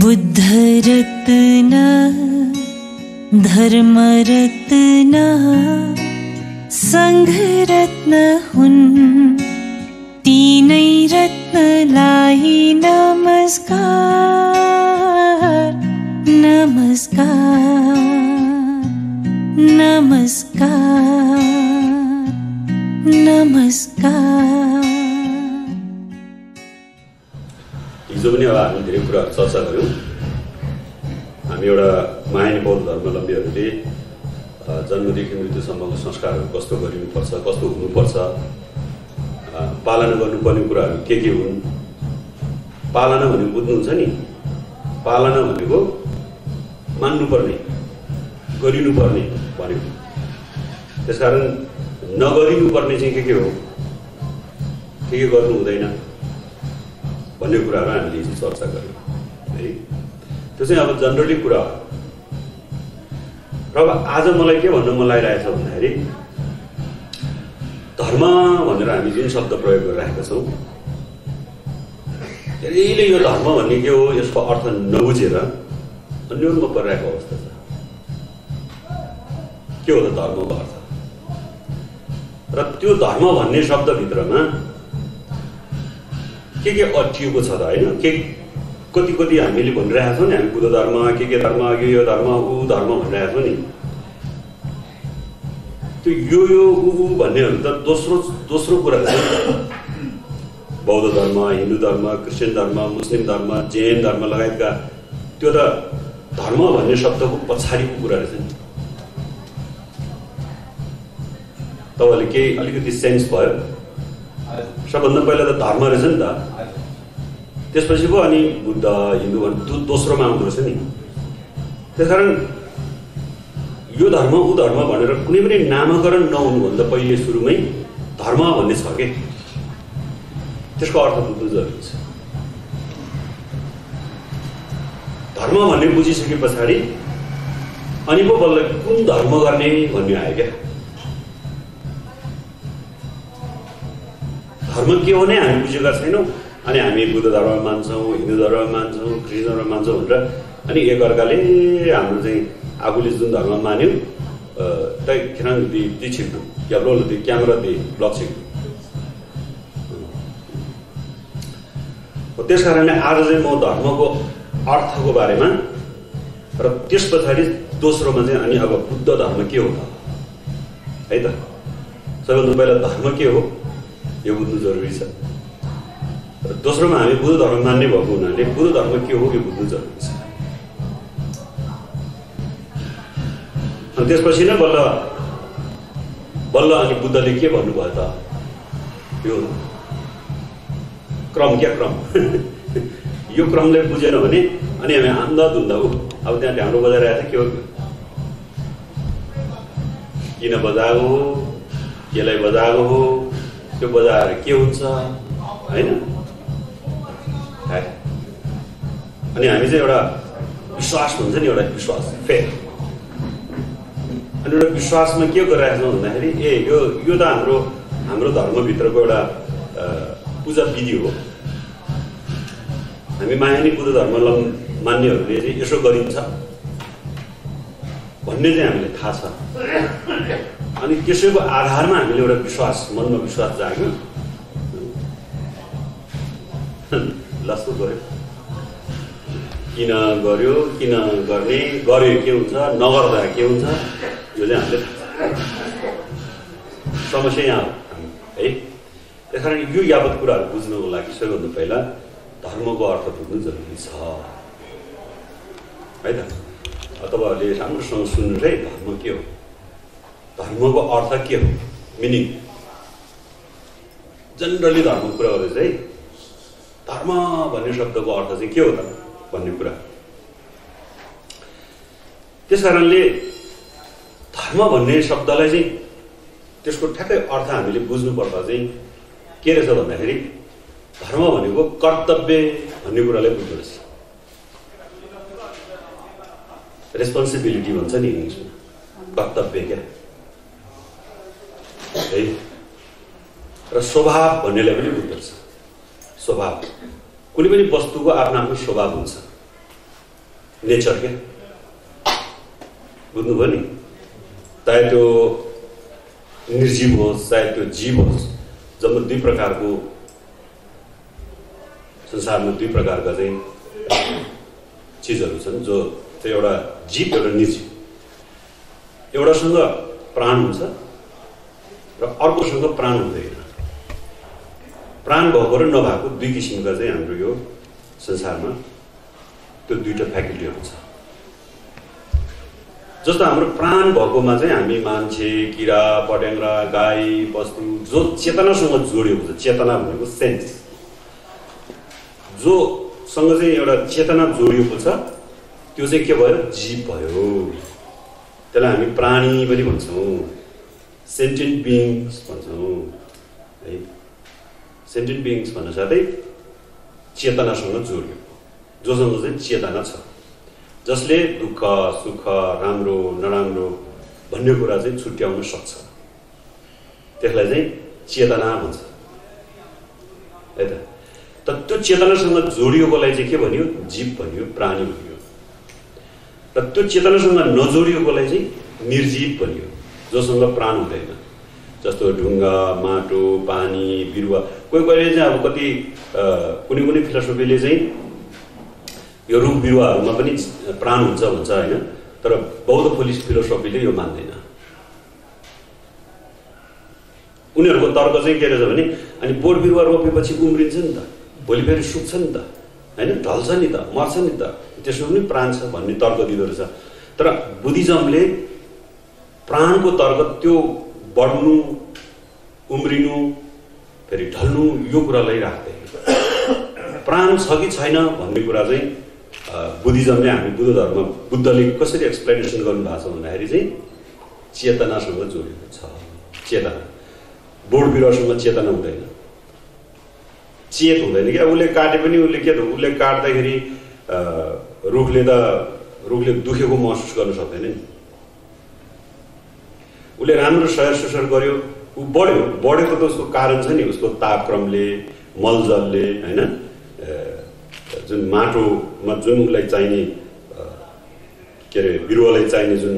बुद्ध रत्न धर्म रत्न संघ रत्न हुन् तीनै रत्नलाई नमस्कार नमस्कार नमस्कार नमस्कार। हिजो पनि अब हामी धेरै कुराहरू चर्चा गऱ्यौँ। हामी एउटा महायानी बौद्ध धर्मावलम्बीहरूले जन्मदेखि मृत्युसम्मको संस्कारहरू कस्तो गरिनुपर्छ, कस्तो हुनुपर्छ, पालना गर्नुपर्ने कुराहरू के हुन्। पालना भनेको बुझ्नुहुन्छ नि, पालना भनेको मान्नुपर्ने, गरिनुपर्ने भनेको। त्यसकारण नगरिनुपर्ने चाहिँ के हो, के गर्नु हुँदैन भन्ने कुराहरू हामीले हिजो चर्चा गऱ्यौँ है। त्यो चाहिँ अब जनरली कुरा हो। र अब आज मलाई के भन्नु मन लागिरहेछ भन्दाखेरि धर्म भनेर हामी जुन शब्द प्रयोग गरिरहेका छौँ, धेरैले यो धर्म भन्ने के हो यसको अर्थ नबुझेर अन्योलमा परिरहेको अवस्था छ। के हो त धर्मको अर्थ? र त्यो धर्म भन्ने शब्दभित्रमा के अटिएको छ त होइन? के कति कति हामीले भनिरहेका छौँ नि, हामी बुद्ध धर्म के धर्म, यो धर्म ऊ धर्म भनिरहेका छौँ नि। त्यो यो ऊ भन्नेहरू त दोस्रो कुरा छ। बौद्ध धर्म, हिन्दू धर्म, क्रिस्चियन धर्म, मुस्लिम धर्म, जैन धर्म लगायतका त्यो त धर्म भन्ने शब्दको पछाडिको कुरा रहेछ नि। तपाईँहरूले केही अलिकति सेन्स भयो? सबभन्दा पहिला त धर्म रहेछ नि त, त्यसपछि पो अनि बुद्ध हिन्दू भन्ने दोस्रोमा आउँदो रहेछ नि। त्यसकारण यो धर्म ऊ धर्म भनेर कुनै पनि नामकरण नहुनुभन्दा पहिले सुरुमै धर्म भन्ने छ के, त्यसको अर्थ बुझ्नु जरुरी छ। धर्म भन्ने बुझिसके पछाडि अनि पो बल्ल कुन धर्म गर्ने भन्ने आयो क्या। धर्म के हो नै हामी बुझेका छैनौँ। अनि हामी बुद्ध धर्म मान्छौँ, हिन्दू धर्म मान्छौँ, क्रिस्चियन धर्म मान्छौँ भनेर अनि एकअर्काले हाम्रो चाहिँ आफूले जुन धर्म मान्यो त्यही खेनाङ ती छिक्नु या ब्लो ती क्यामेरा ती ब्लक छिक्नु। त्यस कारणले आज चाहिँ म धर्मको अर्थको बारेमा र त्यस पछाडि दोस्रोमा चाहिँ अनि अब बुद्ध धर्म के हो त है त। सबैभन्दा पहिला धर्म के हो यो बुझ्नु जरुरी छ। र दोस्रोमा हामी बुद्ध धर्म मान्ने भएको हुनाले बुद्ध धर्म के हो यो बुझ्नु जरुरी छ। अनि त्यसपछि नै बल्ल अनि बुद्धले के भन्नुभयो त, यो क्रम क्या क्रम यो क्रमले बुझेन भने अनि हामी आन्दा धुन्दा अब त्यहाँ ढ्याम्रो बजाइरहेको थियो। के हो, किन बजाएको हो, केलाई बजाएको हो, त्यो बजाएर के हुन्छ होइन। अनि हामी चाहिँ एउटा विश्वास भन्छ नि, एउटा विश्वास फेथ। अनि एउटा विश्वासमा के गरिरहेको छौँ भन्दाखेरि यो त हाम्रो धर्मभित्रको एउटा पूजा विधि हो। हामी महायानी बुद्ध धर्म मान्नेहरूले चाहिँ यसो गरिन्छ भन्ने चाहिँ हामीले थाहा छ। अनि त्यसैको आधारमा हामीले एउटा विश्वास, मनमा विश्वास जाग्यो। लस्तो गर्यो, किन गर्यो, किन गर्ने, गर्यो के हुन्छ, नगर्दा के हुन्छ, यो चाहिँ हामीले समस्या यहाँ हो है। त्यस कारण यो यावत कुराहरू बुझ्नको लागि सबैभन्दा पहिला धर्मको अर्थ बुझ्नु जरुरी छ है त। तपाईँहरूले राम्रोसँग सुन्नुहोस् है, धर्म के हो, धर्मको अर्थ के हो, मिनिङ। जनरली धर्मको कुरा गर्दैछ है। धर्म भन्ने शब्दको अर्थ चाहिँ के हो त भन्ने कुरा। त्यस कारणले धर्म भन्ने शब्दलाई चाहिँ त्यसको ठ्याक्कै अर्थ हामीले बुझ्नुपर्दा चाहिँ के रहेछ भन्दाखेरि धर्म भनेको कर्तव्य भन्ने कुरालाई बुझ्नु रहेछ। रेस्पोन्सिबिलिटी भन्छ नि इङ्ग्लिसमा, कर्तव्य क्या है। र स्वभाव भन्नेलाई पनि बुझ्दछ। स्वभाव कुनै पनि वस्तुको आफ्नो आफ्नो स्वभाव हुन्छ, नेचर क्या, बुझ्नुभयो नि। चाहे त्यो निर्जीव होस् चाहे त्यो जीव होस्, जम्मा दुई प्रकारको संसारमा दुई प्रकारका चाहिँ चिजहरू छन्, जो चाहिँ एउटा जीव एउटा निर्जीव। एउटासँग प्राण हुन्छ र अर्कोसँग प्राण हुँदैन। प्राण भएको र नभएको दुई किसिमका चाहिँ हाम्रो यो संसारमा त्यो दुईटा फ्याकल्टीहरू छ। जस्तो हाम्रो प्राण भएकोमा चाहिँ हामी मान्छे, किरा पट्याङ्ग्रा, गाई वस्तु जो चेतनासँग जोडिएको छ, चेतना भनेको सेन्स, जोसँग चाहिँ एउटा चेतना जोडिएको छ त्यो चाहिँ के भयो? जीव भयो। त्यसलाई हामी प्राणी पनि भन्छौँ, सेन्टेन्ट बिइङ्स भन्छौँ है। सेन्टेन्ट बिइङ्स भन्न साथै चेतनासँग जोडिएको, जोसँग चाहिँ चेतना छ, जसले दुःख सुख राम्रो नराम्रो भन्ने कुरा चाहिँ छुट्याउन सक्छ, त्यसलाई चाहिँ चेतना भन्छ है त। त्यो चेतनासँग जोडिएकोलाई चाहिँ के भन्यो? जीव भन्यो, प्राणी भन्यो। र त्यो चेतनासँग नजोडिएकोलाई चाहिँ निर्जीव भन्यो, जोसँग प्राण हुँदैन। जस्तो ढुङ्गा, माटो, पानी, बिरुवा। कोही कोहीले चाहिँ अब कति कुनै कुनै फिलोसफीले चाहिँ यो रुख बिरुवाहरूमा पनि प्राण हुन्छ भन्छ होइन, तर बौद्ध फिलोसफीले यो मान्दैन। उनीहरूको तर्क चाहिँ के रहेछ भने अनि बोट बिरुवा रोपेपछि उम्रिन्छ नि त, भोलि फेरि सुक्छ नि त होइन, ढल्छ नि त, मर्छ नि त, त्यसमा पनि प्राण छ भन्ने तर्क दिँदो रहेछ। तर बुद्धिज्मले प्राणको तर्क त्यो बढ्नु, उम्रिनु, फेरि ढल्नु यो कुरालाई राख्दैन। प्राण छ कि छैन भन्ने कुरा चाहिँ बुद्धिज्मले, हामी बुद्ध धर्म, बुद्धले कसरी एक्सप्लेनेसन गर्नुभएको छ भन्दाखेरि चाहिँ चेतनासँग जोडिएको छ। चेतना, बोट बिरुवासँग चेतना हुँदैन, चेत हुँदैन क्या। उसले काटे पनि उसले के त, उसले काट्दाखेरि रुखले दुखेको महसुस गर्न सक्दैन नि। उसले राम्रो सयर सुसर गर्यो, ऊ बढेको त उसको कारण छ नि, उसको तापक्रमले, मलजलले होइन, जुन माटोमा जुन उसलाई चाहिने के अरे बिरुवालाई चाहिने जुन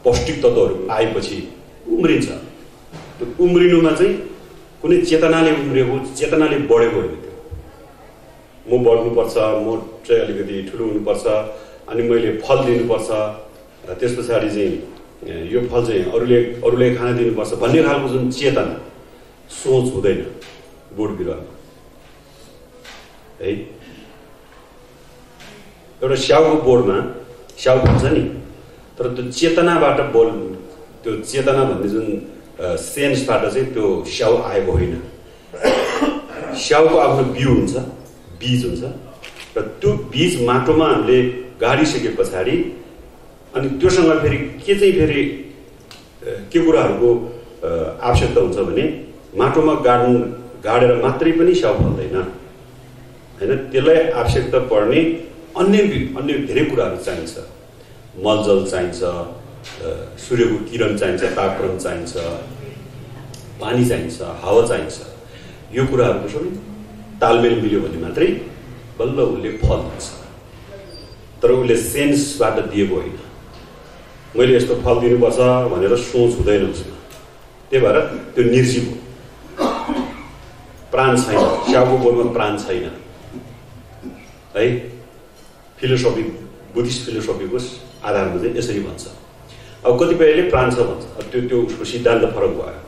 पौष्टिक तत्त्वहरू आएपछि उम्रिन्छ। त्यो उम्रिनुमा चाहिँ कुनै चेतनाले उम्रिएको, चेतनाले बढेको होइन। त्यो म बढ्नुपर्छ, म चाहिँ अलिकति ठुलो हुनुपर्छ, अनि मैले फल दिनुपर्छ, त्यस पछाडि चाहिँ यो फल चाहिँ अरूले खान दिनुपर्छ भन्ने खालको जुन चेतना, सोच हुँदैन बोट बिरुवामा है। एउटा स्याउको बोर्डमा स्याउ हुन्छ नि, तर त्यो चेतनाबाट त्यो चेतना भन्ने जुन सेन्सबाट चाहिँ त्यो स्याउ आएको होइन। स्याउको आफ्नो बिउ हुन्छ, बीज हुन्छ, र त्यो बीज माटोमा हामीले गाडिसके पछाडि अनि त्योसँग फेरि के चाहिँ फेरि के कुराहरूको आवश्यकता हुन्छ भने माटोमा गाडेर मात्रै पनि स्याउ फल्दैन होइन। त्यसलाई आवश्यकता पर्ने अन्य धेरै कुराहरू चाहिन्छ। मलजल चाहिन्छ, सूर्यको किरण चाहिन्छ, तापक्रम चाहिन्छ, पानी चाहिन्छ, हावा चाहिन्छ। यो कुराहरूको सबै तालमेल मिल्यो भने मात्रै बल्ल उसले फल दिन्छ। तर उसले सेन्सबाट दिएको होइन, मैले यस्तो फल दिनुपर्छ भनेर सोच हुँदैन उसमा। त्यही भएर त्यो निर्जीव हो, प्राण छैन। स्याउको बोर्डमा प्राण छैन है। फिलोसफी, बुद्धिस्ट फिलोसफीको आधारमा चाहिँ यसरी भन्छ। अब कतिपयले प्राण छ भन्छ, त्यो उसको सिद्धान्त फरक भयो।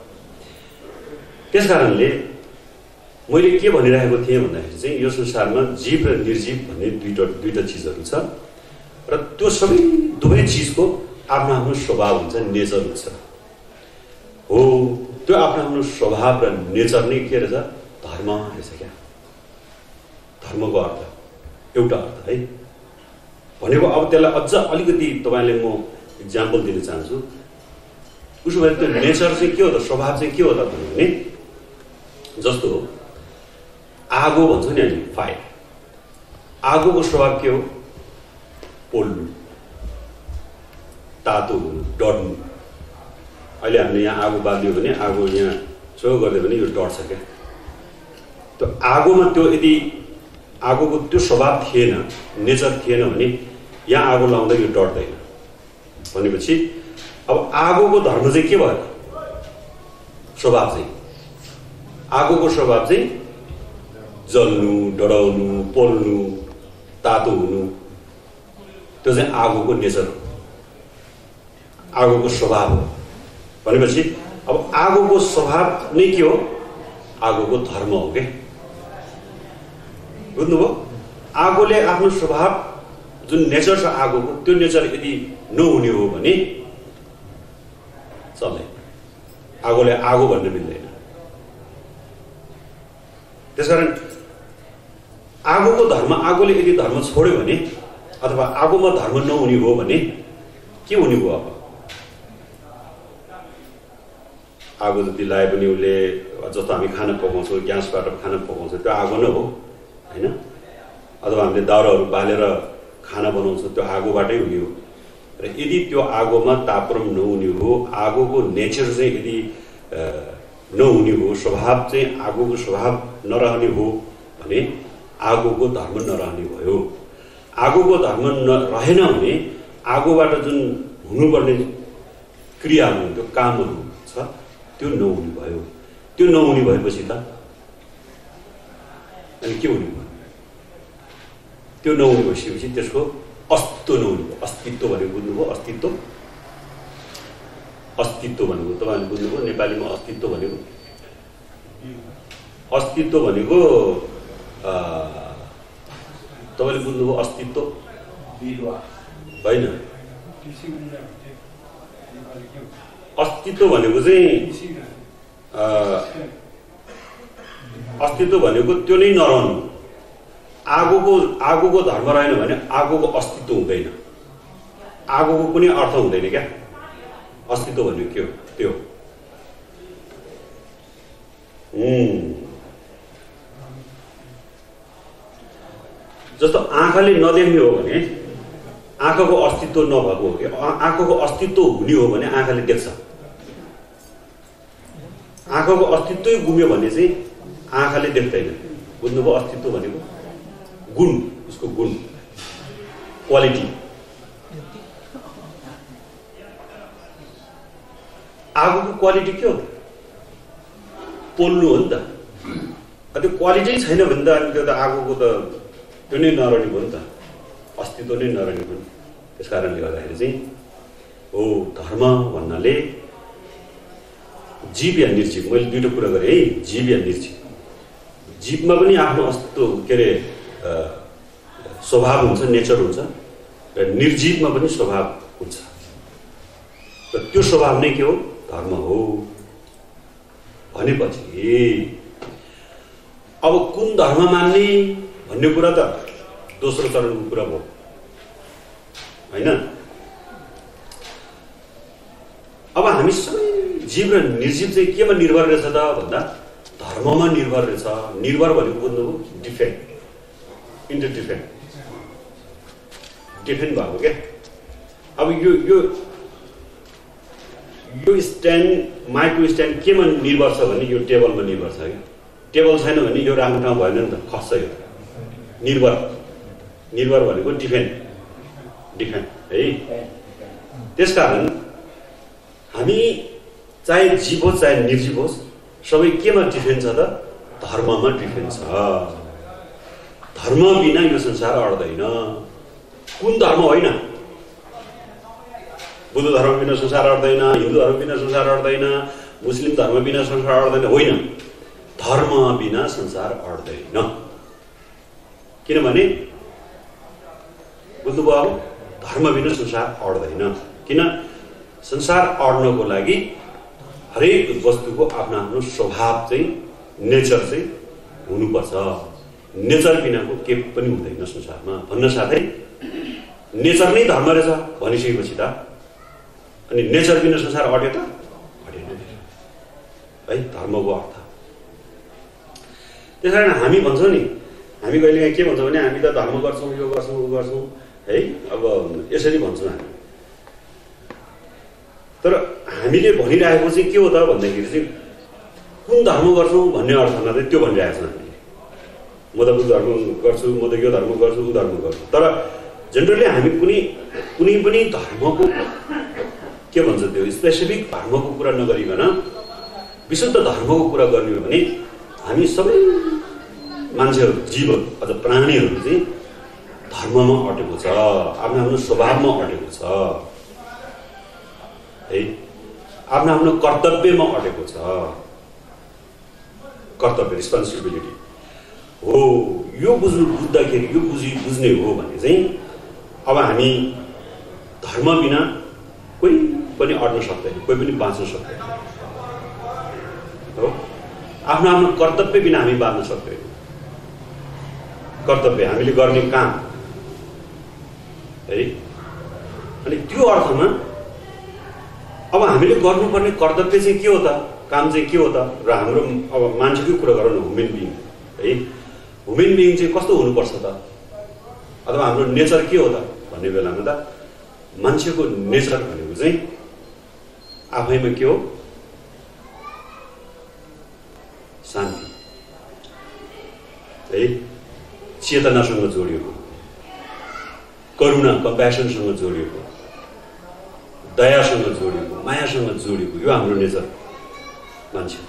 त्यस कारणले मैले के भनिरहेको थिएँ भन्दाखेरि चाहिँ यो संसारमा जीव र निर्जीव भन्ने दुईटा चिजहरू छ, र त्यो सबै दुवै चिजको आफ्नो आफ्नो स्वभाव हुन्छ, नेचर हुन्छ। हो, त्यो आफ्नो आफ्नो स्वभाव र नेचर नै के रहेछ? धर्म रहेछ क्या। धर्मको अर्थ एउटा अर्थ है भनेको। अब त्यसलाई अझ अलिकति तपाईँले म इक्जाम्पल दिन चाहन्छु। उसो भए त्यो नेचर चाहिँ के हो त, स्वभाव चाहिँ के हो त भने, जस्तो आगो भन्छ नि हामी, फायर। आगोको स्वभाव के हो? पोल्नु, तातो हुनु, डढ्नु। अहिले हामीले यहाँ आगो बाल्यो भने आगो यहाँ छेउ गरिदियो भने यो डढ्छ क्या। त्यो आगोमा त्यो यदि आगोको त्यो स्वभाव थिएन, नेचर थिएन भने यहाँ आगो लाउँदा यो डढ्दैन। भनेपछि अब आगोको धर्म चाहिँ के भयो? स्वभाव चाहिँ आगोको स्वभाव चाहिँ जल्नु, डढाउनु, पोल्नु, तातो हुनु, त्यो चाहिँ आगोको नेचर हो, आगोको स्वभाव हो। भनेपछि अब आगोको स्वभाव नै के हो? आगोको धर्म हो क्या। बुझ्नुभयो? आगोले आफ्नो स्वभाव जुन नेचर छ आगोको, त्यो नेचर यदि नहुने हो भने चल्दैन। आगोले आगो भन्न मिल्दैन। त्यसकारण आगोको धर्म, आगोले यदि धर्म छोड्यो भने अथवा आगोमा धर्म नहुने हो भने के हुने भयो? अब आगो जति लाए पनि उसले, जस्तो हामी खाना पकाउँछौँ, ग्यासबाट खाना पकाउँछौँ, त्यो आगो नै हो होइन? अथवा हामीले दाउराहरू बालेर खाना बनाउँछौँ, त्यो आगोबाटै हुने हो। र यदि त्यो आगोमा तापक्रम नहुने हो, आगोको नेचर चाहिँ यदि नहुने हो, स्वभाव चाहिँ आगोको स्वभाव नरहने हो भने आगोको धर्म नरहने भयो। आगोको धर्म रहेन भने आगोबाट जुन हुनुपर्ने क्रियाहरू, त्यो कामहरू छ, त्यो नहुने भयो। त्यो नहुने भएपछि त अनि के हुने भयो? त्यो नहुने भइसकेपछि त्यसको अस्तित्व नहुने भयो। अस्तित्व भनेको बुझ्नुभयो? अस्तित्व, अस्तित्व भनेको तपाईँले बुझ्नुभयो? नेपालीमा अस्तित्व भनेको, अस्तित्व भनेको तपाईँले बुझ्नुभयो? अस्तित्व होइन, अस्तित्व भनेको चाहिँ अस्तित्व भनेको त्यो नै नरहनु। आगोको धर्म रहेन भने आगोको अस्तित्व हुँदैन, आगोको कुनै अर्थ हुँदैन क्या। अस्तित्व भनेको के हो? त्यो जस्तो आँखाले नदेख्ने हो भने आँखाको अस्तित्व नभएको हो कि आँखाको अस्तित्व हुने हो भने आँखाले देख्छ। आँखाको अस्तित्वै गुम्यो भने चाहिँ आँखाले देख्दैन। बुझ्नुभयो? अस्तित्व भनेको गुण, उसको गुण, क्वालिटी। आगोको क्वालिटी के हो? पोल्नु हो नि त। त्यो क्वालिटी छैन भने त अनि त्यो त आगोको त त्यो नै नरहने भयो नि त, अस्तित्व नै नरहने भयो। त्यस कारणले गर्दाखेरि चाहिँ हो धर्म भन्नाले जीव या निर्जीव, मैले दुईवटा कुरा गरेँ है, जीव या निर्जीव। जीवमा पनि आफ्नो अस्तित्व के अरे स्वभाव हुन्छ, नेचर हुन्छ, र निर्जीवमा पनि स्वभाव हुन्छ। र त्यो स्वभाव नै के हो? धर्म हो। भनेपछि अब कुन धर्म मान्ने भन्ने कुरा त दोस्रो चरणको कुरा भयो होइन? अब हामी सबै जीव र निर्जीव चाहिँ केमा निर्भर रहेछ त भन्दा धर्ममा निर्भर रहेछ। निर्भर भनेको बुझ्नुभयो? डिफेन्ड, इन्टर डिफेन्ड भएको क्या। अब यो स्ट्यान्ड, माइक्रो स्ट्यान्ड केमा निर्भर छ भने यो टेबलमा निर्भर छ क्या। टेबल छैन भने यो राम्रो ठाउँ भएन नि त, खस्छ यो। निर्भर भनेको डिफेन्ड है। त्यसकारण हामी चाहे जीव होस् चाहे निर्जीव होस्, सबै केमा डिफेन्ड छ त? धर्ममा डिफेन्ड छ। धर्म बिना यो संसार अड्दैन। कुन धर्म होइन? बुद्ध धर्म बिना संसार अड्दैन, हिन्दू धर्म बिना संसार अड्दैन, मुस्लिम धर्म बिना संसार अड्दैन, होइन। धर्म बिना संसार अड्दैन। किनभने बुझ्नुभयो? अब धर्म बिना संसार अड्दैन। किन? संसार अड्नको लागि हरेक वस्तुको आफ्नो आफ्नो स्वभाव चाहिँ, नेचर चाहिँ हुनुपर्छ। नेचर बिनाको के पनि हुँदैन संसारमा। भन्न साथै नेचर नै धर्म रहेछ भनिसकेपछि त अनि नेचर बिना संसार अड्यो त? अडेन है धर्मको अर्थ। त्यस कारण हामी भन्छौँ नि, हामी कहिले के भन्छौँ भने हामी त धर्म गर्छौँ, यो गर्छौँ, उ गर्छौँ है। अब यसरी भन्छौँ हामी। तर हामीले भनिरहेको चाहिँ के हो त भन्दाखेरि चाहिँ कुन धर्म गर्छौँ भन्ने अर्थमा चाहिँ त्यो भनिरहेको छ हामीले। म त उयो धर्म गर्छु, म त यो धर्म गर्छु, ऊ धर्म गर्छु। तर जेनरली हामी कुनै पनि धर्मको के भन्छ त्यो स्पेसिफिक धर्मको कुरा नगरिकन विशुद्ध धर्मको कुरा गर्ने हो भने हामी सबै मान्छेहरू, जीव अझ प्राणीहरू चाहिँ धर्ममा अटेको छ, आफ्नो आफ्नो स्वभावमा अटेको छ है, आफ्नो आफ्नो कर्तव्यमा अटेको छ। कर्तव्य, रिस्पोन्सिबिलिटी हो। यो बुझ्दाखेरि यो बुझ्ने हो भने चाहिँ अब हामी धर्म बिना कोही पनि अड्न सक्दैन, कोही पनि बाँच्न सक्दैन हो। आफ्नो आफ्नो कर्तव्य बिना हामी बाँच्न सक्दैनौँ। कर्तव्य हामीले गर्ने काम है। अनि त्यो अर्थमा अब हामीले गर्नुपर्ने कर्तव्य चाहिँ के हो त, काम चाहिँ के हो त? र हाम्रो अब मान्छेकै कुरा गरौँ न, ह्युमन बिइङ है। ह्युमन बिइङ चाहिँ कस्तो हुनुपर्छ त, अथवा हाम्रो नेचर के हो त भन्ने बेलामा त मान्छेको नेचर भनेको चाहिँ आफैमा के हो? शान्ति है, चेतनासँग जोडिएको, करुणा कम्प्यासनसँग जोडिएको, दयासँग जोडिएको, मायासँग जोडिएको, यो हाम्रो नेचर मान्छे।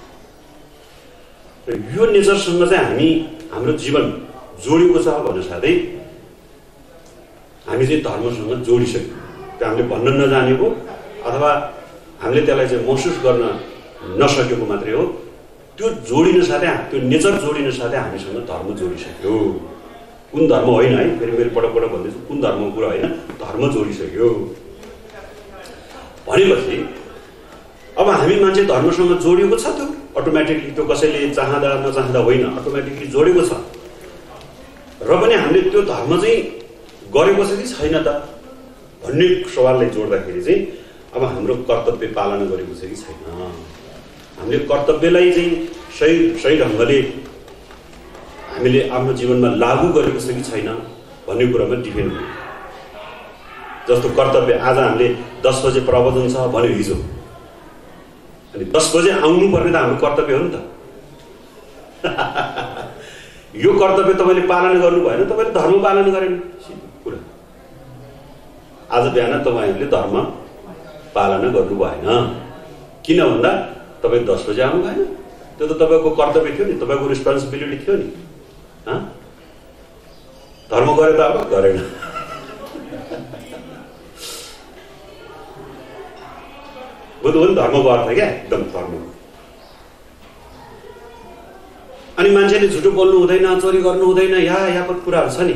र यो नेचरसँग चाहिँ हाम्रो जीवन जोडिएको छ भन्नु साथै हामी चाहिँ धर्मसँग जोडिसक्यौँ। त्यो हामीले भन्न नजानेको अथवा हामीले त्यसलाई चाहिँ महसुस गर्न नसकेको मात्रै हो। त्यो जोडिन साथै, त्यो नेचर जोडिन साथै हामीसँग धर्म जोडिसक्यो। कुन धर्म होइन है, फेरि मैले पटक भन्दैछु, कुन धर्मको कुरा होइन, धर्म जोडिसक्यो भनेपछि अब हामी मान्छे धर्मसँग जोडिएको छ। त्यो अटोमेटिकली, त्यो कसैले चाहँदा नचाहँदा होइन, अटोमेटिकली जोडिएको छ। र पनि हामीले त्यो धर्म चाहिँ गरेको छ कि छैन त भन्ने सवाललाई जोड्दाखेरि चाहिँ अब हाम्रो कर्तव्य पालना गरेको छ कि छैन, हामीले कर्तव्यलाई चाहिँ सही ढङ्गले हामीले आफ्नो जीवनमा लागू गरेको छ कि छैन भन्ने कुरामा डिपेन्ड हो। जस्तो कर्तव्य, आज हामीले 10 बजे प्रवचन छ भन्यो हिजो, अनि 10 बजे आउनुपर्ने त हाम्रो कर्तव्य हो नि त। यो कर्तव्य तपाईँले पालना गर्नु भएन, तपाईँले धर्म पालना गरेन कुरा। आज बिहान तपाईँहरूले धर्म पालना गर्नु भएन, किन भन्दा तपाईँ 10 बजे आउनु भएन। त्यो त तपाईँको कर्तव्य थियो नि, तपाईँको रिस्पोन्सिबिलिटी थियो नि। धर्म गरे त अब गरेन। बुझ्नु हो नि धर्मको अर्थ क्या, एकदम धर्म। अनि मान्छेले झुटो बोल्नु हुँदैन, चोरी गर्नु हुँदैन, यहाँको कुराहरू छ नि।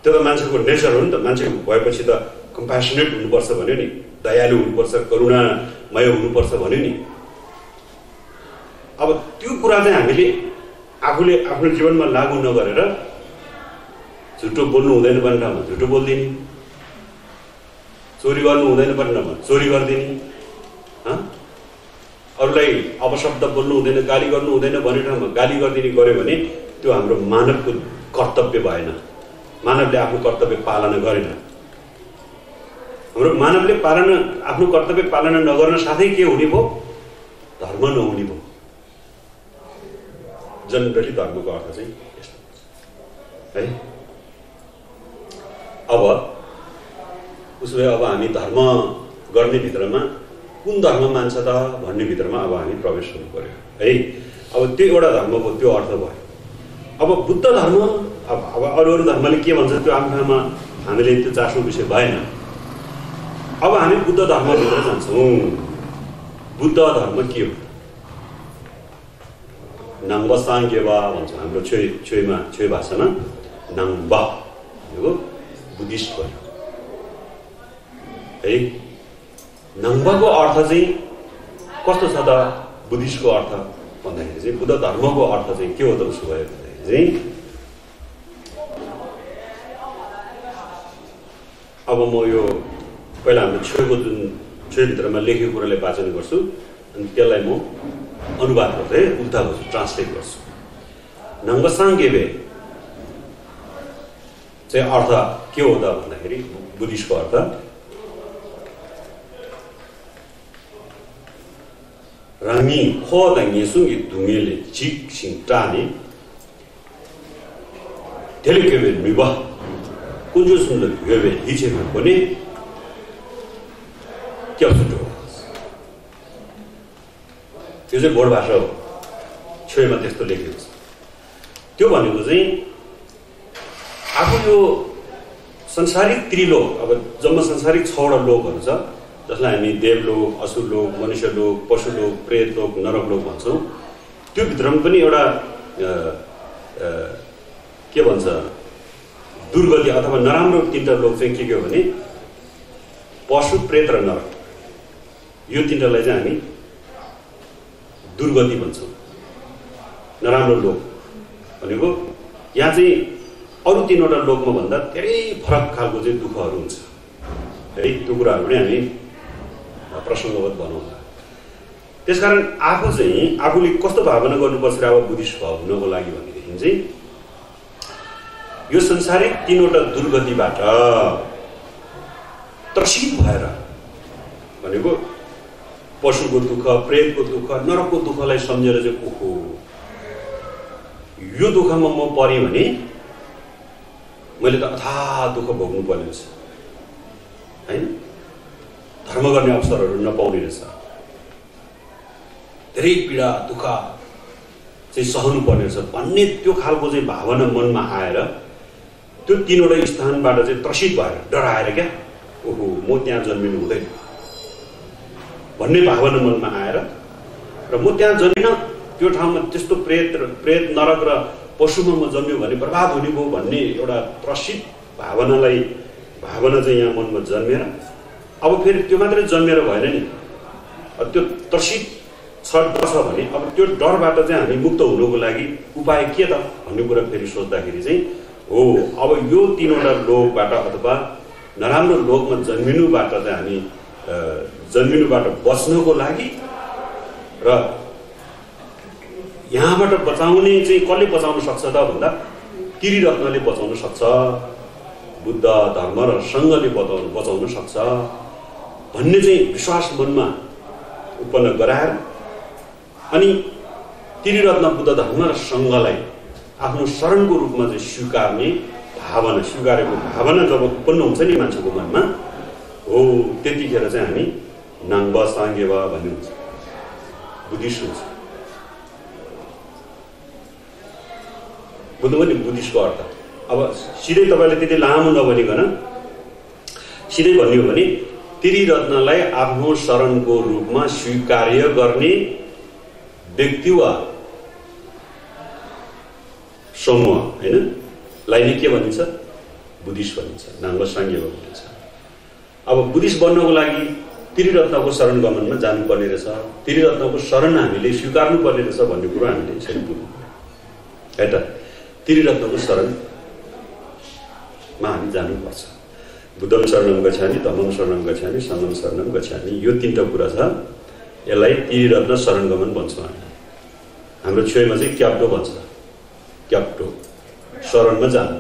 त्यो त मान्छेको नेचर हो नि त। मान्छे भएपछि त कम्प्यासनेट हुनुपर्छ भन्यो नि, दयालु हुनुपर्छ, करुणामय हुनुपर्छ भन्यो नि। अब त्यो कुरा चाहिँ हामीले आफूले आफ्नो जीवनमा लागू नगरेर झुटो बोल्नु हुँदैन भन्ने ठाउँमा झुटो बोलिदिने, चोरी गर्नु हुँदैन भन्ने ठाउँमा चोरी गरिदिने, अरूलाई अपशब्द बोल्नु हुँदैन, गाली गर्नु हुँदैन भन्ने ठाउँमा गाली गरिदिने गऱ्यो भने त्यो हाम्रो मानवको कर्तव्य भएन। मानवले आफ्नो कर्तव्य पालना गरेन। हाम्रो मानवले आफ्नो कर्तव्य पालना नगर्न साथै के हुने भयो? धर्म नहुने भयो। जनरली धर्मको अर्थ चाहिँ यस्तो है। अब उसो भए अब हामी धर्म गर्ने भित्रमा कुन धर्म मान्छ त भन्ने भित्रमा अब हामी प्रवेश गर्नु पर्यो है। अब त्यो एउटा धर्मको त्यो अर्थ भयो। अब बुद्ध धर्म, अब अरू धर्मले के भन्छ त्यो आफूमा हामीले त्यो चासो विषय भएन। अब हामी बुद्ध धर्मभित्र जान्छौँ। बुद्ध धर्म के हो? नाङ्बा साङ्गेवा भन्छ हाम्रो छुई भाषामा। नाङ्बा भनेको बुद्धिस्ट भयो है। नाङ्बाको अर्थ चाहिँ कस्तो छ त? बुद्धिस्टको अर्थ भन्दाखेरि चाहिँ बुद्ध धर्मको अर्थ चाहिँ के हो त? उसो भयो भन्दाखेरि चाहिँ अब म यो पहिला हाम्रो छुईभित्रमा लेखेको कुरालाई वाचन गर्छु, अनि त्यसलाई म अनुवाद गर्दै उल्टा गर्छु, ट्रान्सलेट गर्छु। नाङ्बा साङ्गेवे चाहिँ अर्थ के हो त भन्दाखेरि बुद्धिस्टको अर्थ rangi kho da ngi sungi dungile jik sing tani telekebe miba kunju sumda yebe hiche kone kyapsuto यो चाहिँ बोर्ड भाषा हो छेउमा त्यस्तो लेखिएको छ त्यो भनेको चाहिँ आफू यो संसारिक त्रिलोक अब जम्मा संसारिक 6 वटा लोकहरू छ जसलाई हामी देवलोक असुरलोक मनुष्यलोक पशुलोक प्रेतलोक नरकलोक भन्छौँ त्यो भित्रमा पनि एउटा के भन्छ दुर्गति अथवा नराम्रो 3टा लोक चाहिँ के हो भने पशु प्रेत र नरक यो 3टालाई चाहिँ हामी दुर्गति भन्छौँ नराम्रो लोक भनेको यहाँ चाहिँ अरू 3वटा लोकमा भन्दा धेरै फरक खालको चाहिँ दुःखहरू हुन्छ है त्यो कुराहरू नै हामी प्रसङ्गवत बनाउँदा त्यसकारण आफू चाहिँ आफूले कस्तो भावना गर्नुपर्छ अब बुद्धिस्ट भाव हुनको लागि भनेदेखि चाहिँ यो संसारिक 3वटा दुर्गतिबाट त्रसित भएर भनेको पशुको दुःख प्रेतको दुःख नरकको दुःखलाई सम्झेर चाहिँ ओहो यो दुःखमा म परेँ भने मैले त अथाह दुःख भोग्नु पर्ने रहेछ हैन धर्म गर्ने अवसरहरू नपाउने रहेछ धेरै पीडा दुःख चाहिँ सहनु पर्ने रहेछ भन्ने त्यो खालको चाहिँ भावना मनमा आएर त्यो 3वटा स्थानबाट चाहिँ त्रसित भएर डराएर क्या ओहो म त्यहाँ जन्मिनु हुँदैन भन्ने भावना मनमा आएर र म त्यहाँ जन्मिन त्यो ठाउँमा त्यस्तो प्रेत नरक र पशुमा म जन्मियो भने बर्बाद हुने भयो भन्ने एउटा त्रसित भावना चाहिँ यहाँ मनमा जन्मेर अब फेरि त्यो मात्रै जन्मेर भएन नि त्यो त्रसित छ भने अब त्यो डरबाट चाहिँ हामी मुक्त हुनको लागि उपाय के त भन्ने कुरा फेरि सोच्दाखेरि चाहिँ हो अब यो 3वटा लोकबाट अथवा नराम्रो लोकमा जन्मिनुबाट चाहिँ हामी जन्मिनुबाट बच्नको लागि र यहाँबाट बचाउने चाहिँ कसले बचाउन सक्छ त भन्दा त्रिरत्नले बचाउन सक्छ बुद्ध धर्म र सङ्घले बचाउन सक्छ भन्ने चाहिँ विश्वास मनमा उत्पन्न गराएर अनि त्रिरत्न बुद्ध धर्म र सङ्घलाई आफ्नो शरणको रूपमा चाहिँ स्वीकारेको भावना जब उत्पन्न हुन्छ नि मान्छेको मनमा हो त्यतिखेर चाहिँ हामी नाङ्बा साङ्गेवा भन्ने हुन्छ बुद्धिस्ट हुन्छ बुद्ध पनि बुद्धिस्टको अर्थ अब सिधै तपाईँले त्यति लामो नभनिकन सिधै भन्यो भने त्रिरत्नलाई आफ्नो शरणको रूपमा स्वीकार्य गर्ने व्यक्ति वा समूह हैन लाई नै के भनिन्छ बुद्धिस्ट भनिन्छ नाङ्बा साङ्गेवा भनिन्छ अब बुद्धिस्ट बन्नको लागि त्रिरत्नको शरण गमनमा जानुपर्ने रहेछ त्रिरत्नको शरण हामीले स्वीकार्नु पर्ने रहेछ भन्ने कुरो हामीले यसरी बुझ्नु है त त्रिरत्नको शरणमा हामी जानुपर्छ बुद्धम शरणम गच्छामि धम्मम शरणम गच्छामि सङ्घम शरणम गच्छामि यो 3टा कुरा छ यसलाई त्रिरत्न शरण गमन भन्छौँ हामी हाम्रो छेउमा चाहिँ क्याप्टो भन्छ क्याप्टो शरणमा जानु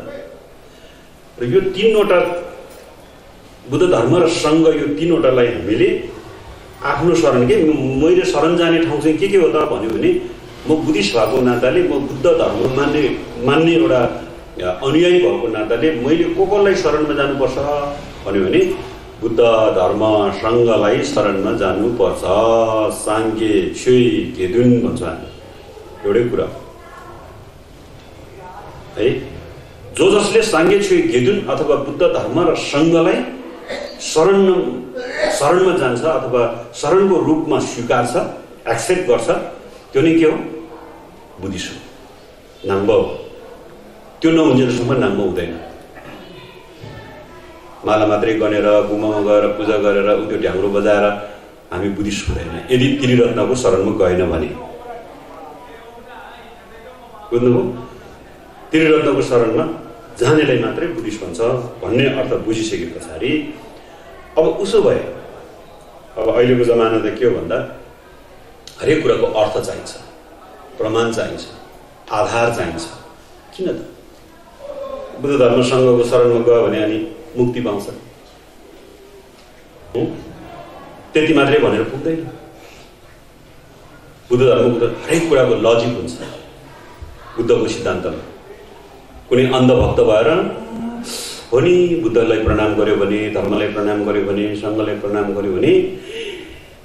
र यो 3वटा बुद्ध धर्म र सङ्घ यो 3वटालाई हामीले आफ्नो शरण मैले शरण जाने ठाउँ चाहिँ के हो त भन्यो भने म बुद्धिस्ट भएको नाताले म बुद्ध धर्म मान्ने एउटा अनुयायी भएको नाताले मैले कसलाई शरणमा जानुपर्छ भन्यो भने बुद्ध धर्म सङ्घलाई शरणमा जानुपर्छ साङ्गे छुई घेदुन भन्छ हामी एउटै कुरा है जसले साङ्गे छुई घेदुन अथवा बुद्ध धर्म र सङ्घलाई शरणमा जान्छ अथवा शरणको रूपमा स्वीकार्छ एक्सेप्ट गर्छ त्यो नै के हो बुद्धिस्ट हो नाङ्बा हो त्यो नहुन्जेलसम्म नाङ्बा हुँदैन माला मात्रै गनेर गुम्बामा गएर पूजा गरेर त्यो ढ्याङ्ग्रो बजाएर हामी बुद्धिस्ट हुँदैन यदि त्रिरत्नको शरणमा गएन भने बुझ्नुभयो त्रिरत्नको शरणमा जानेलाई मात्रै बुद्धिस्ट भन्छ भन्ने अर्थ बुझिसके पछाडि अब उसो भए अब अहिलेको जमाना त के हो भन्दा हरेक कुराको अर्थ चाहिन्छ प्रमाण चाहिन्छ आधार चाहिन्छ किन त बुद्ध धर्म सङ्घको शरणमा गयो भने अनि मुक्ति पाउँछ त्यति मात्रै भनेर पुग्दैन बुद्ध धर्मको त हरेक कुराको लजिक हुन्छ बुद्धको सिद्धान्तमा। कुनै अन्धभक्त भएर हो नि बुद्धलाई प्रणाम गर्यो भने, धर्मलाई प्रणाम गर्यो भने, सङ्घलाई प्रणाम गर्यो भने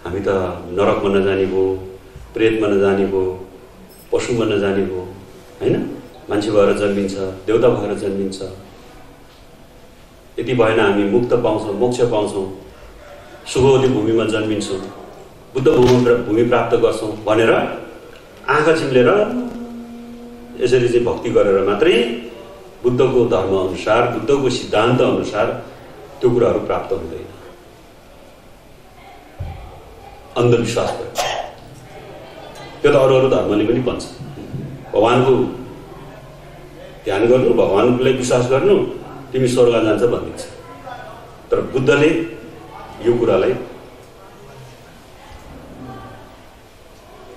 हामी त नरकमा नजाने भयो, प्रेतमा नजाने भयो, पशुमा नजाने भयो, होइन? मान्छे भएर जन्मिन्छ, देवता भएर जन्मिन्छ। यति भएन हामी मुक्त पाउँछौँ, मोक्ष पाउँछौँ, सुगौली भूमिमा जन्मिन्छौँ, बुद्ध भूमि प्राप्त गर्छौँ भनेर आँखा चिम्लेर यसरी चाहिँ भक्ति गरेर मात्रै बुद्धको धर्म अनुसार, बुद्धको सिद्धान्त अनुसार त्यो कुराहरू प्राप्त हुँदैन। अन्धविश्वास भयो त्यो त अरू धर्मले पनि भन्छ। भगवानको ध्यान गर्नु, भगवानलाई विश्वास गर्नु, तिमी स्वर्ग जान्छ भनिन्छ। तर बुद्धले यो कुरालाई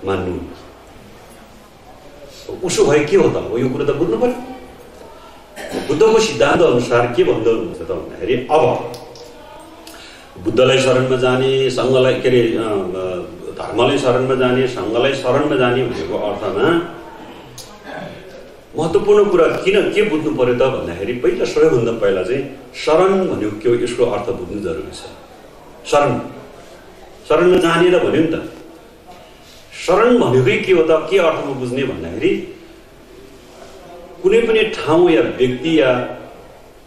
मान्नु। उसो भए के हो त? यो कुरा त बुझ्नु पर्यो। बुद्धको सिद्धान्त अनुसार के भन्दै हुनुहुन्छ त भन्दाखेरि अब बुद्धलाई शरणमा जाने, सङ्घलाई के अरे धर्मलाई शरणमा जाने, सङ्घलाई शरणमा जाने भनेको अर्थमा महत्त्वपूर्ण कुरा के बुझ्नु पर्यो त भन्दाखेरि पहिला सबैभन्दा पहिला चाहिँ शरण भनेको के हो यसको अर्थ बुझ्नु जरुरी छ। शरणमा जाने र भन्यो नि त। शरण भनेकै के हो त? के अर्थमा बुझ्ने भन्दाखेरि कुनै पनि ठाउँ या व्यक्ति या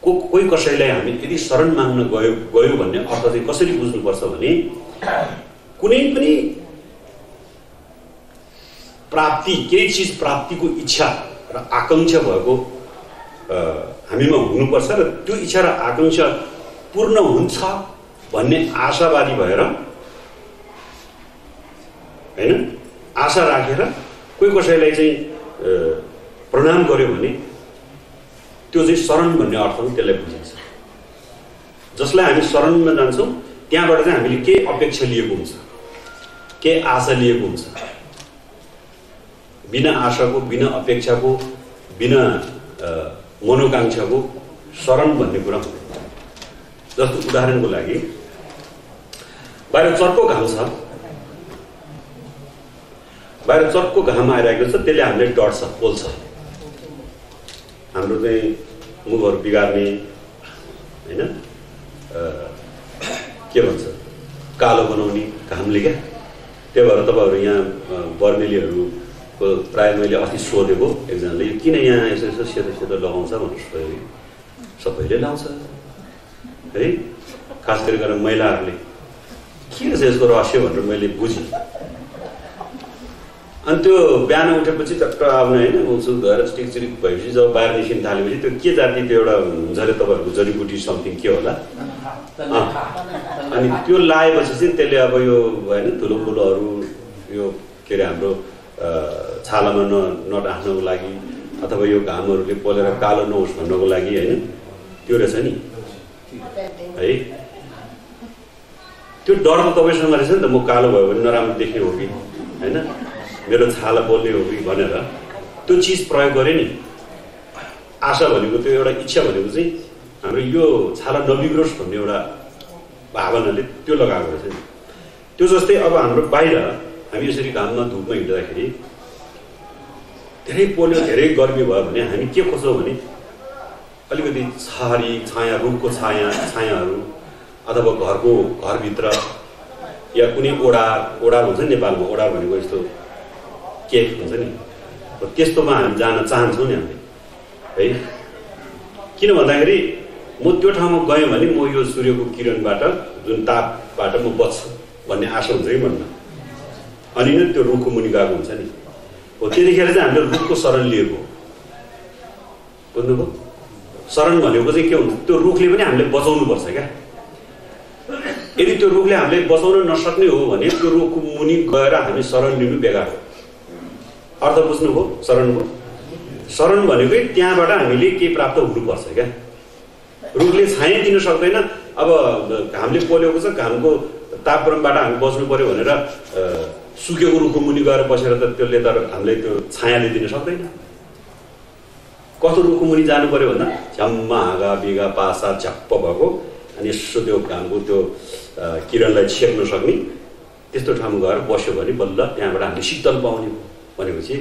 कोही कसैलाई हामी यदि शरण माग्न गयो भन्ने अर्थ चाहिँ कसरी बुझ्नुपर्छ भने कुनै पनि प्राप्ति, केही चिज प्राप्तिको इच्छा र आकांक्षा भएको हामीमा हुनुपर्छ र त्यो इच्छा र आकांक्षा पूर्ण हुन्छ भन्ने आशावादी भएर, हैन, आशा राखेर कोही कसैलाई चाहिँ प्रणाम गर्यो भने त्यो चाहिँ शरण भन्ने अर्थमा त्यसलाई बुझिन्छ। जसलाई हामी शरणमा जान्छौँ त्यहाँबाट चाहिँ हामीले के अपेक्षा लिएको हुन्छ, के आशा लिएको हुन्छ। बिना आशाको, बिना अपेक्षाको, बिना मनोकांक्षाको शरण भन्ने कुरा हुँदैन। जस्तो उदाहरणको लागि बाहिर चर्को घाम छ, बाहिर चर्को घाम आइरहेको छ, त्यसले हामीलाई डढ्छ, पोल्छ। हाम्रो चाहिँ मुखहरू बिगार्ने, होइन, के भन्छ, कालो बनाउने घामले क्या। त्यही भएर तपाईँहरू यहाँ बर्मेलीहरूको प्रायः मैले अस्ति सोधेको एकजनाले किन यहाँ यसो यसो सेतो सेतो लगाउँछ भनेर सोधेँ। सबैले लाउँछ है, खास गरेर महिलाहरूले। के रहेछ यसको रहस्य भनेर मैले बुझेँ। अनि त्यो बिहान उठेपछि टक्क आउनु, होइन, उसो गएर चिटिक चिटिक भएपछि जब बाहिर निस्किन थालेपछि त्यो के जाति त्यो एउटा हुन्छ अरे तपाईँहरूको जडीबुटी समथिङ के होला, अनि त्यो लाएपछि चाहिँ त्यसले अब यो, होइन, धुलो फुलोहरू यो के अरे हाम्रो छालामा नटाख्नको लागि अथवा यो घामहरूले पोलेर कालो नहोस् भन्नको लागि, होइन, त्यो रहेछ नि है। त्यो डर त तपाईँसँग रहेछ नि त, म कालो भयो भने नराम्रो देख्ने हो कि, होइन, मेरो छाला बोल्ने हो कि भनेर त्यो चिज प्रयोग गरे नि। आशा भनेको, त्यो एउटा इच्छा भनेको चाहिँ हाम्रो यो छाला नबिग्रोस् भन्ने एउटा भावनाले त्यो लगाएको रहेछ नि। त्यो जस्तै अब हाम्रो बाहिर हामी यसरी घाममा धुपमा हिँड्दाखेरि धेरै पोल्यो, धेरै गर्मी भयो भने हामी के खोज्छौँ भने अलिकति छाया, रुखको छायाहरू अथवा घरभित्र या कुनै ओडार हुन्छ नि, नेपालमा ओडार भनेको यस्तो केक हुन्छ नि, त्यस्तोमा हामी जान चाहन्छौँ नि हामीले, है। किन भन्दाखेरि म त्यो ठाउँमा गएँ भने म यो सूर्यको किरणबाट, जुन तापबाट म बच्छु भन्ने आशा हुन्छ कि मनमा। अनि नै त्यो रुखको मुनि गएको हुन्छ नि, हो त्यतिखेर चाहिँ हामीले रुखको शरण लिएको, बुझ्नुभयो? शरण भनेको चाहिँ के हुन्छ, त्यो रुखले पनि हामीले बचाउनुपर्छ क्या। यदि त्यो रुखले हामीले बचाउन नसक्ने हो भने त्यो रुखको मुनि गएर हामी शरण लिनु बेकार हो। अर्थ बुझ्नुभयो शरणको? शरण भनेकै त्यहाँबाट हामीले के प्राप्त हुनुपर्छ क्या। रुखले छाया दिन सक्दैन, अब घामले पोलेको छ, घामको तापक्रमबाट हामी बच्नु पर्यो भनेर सुकेको रुखको मुनि गएर बसेर त त्यसले त हामीलाई त्यो छायाले दिन सक्दैन। कस्तो रुखको मुनि जानु पर्यो भन्दा झ्याम्मा हाँगा बिगा पासा झ्याप्प भएको, अनि यसो त्यो घामको त्यो किरणलाई छेक्न सक्ने त्यस्तो ठाउँमा गएर बस्यो भने बल्ल त्यहाँबाट हामीले शीतल पाउने भनेपछि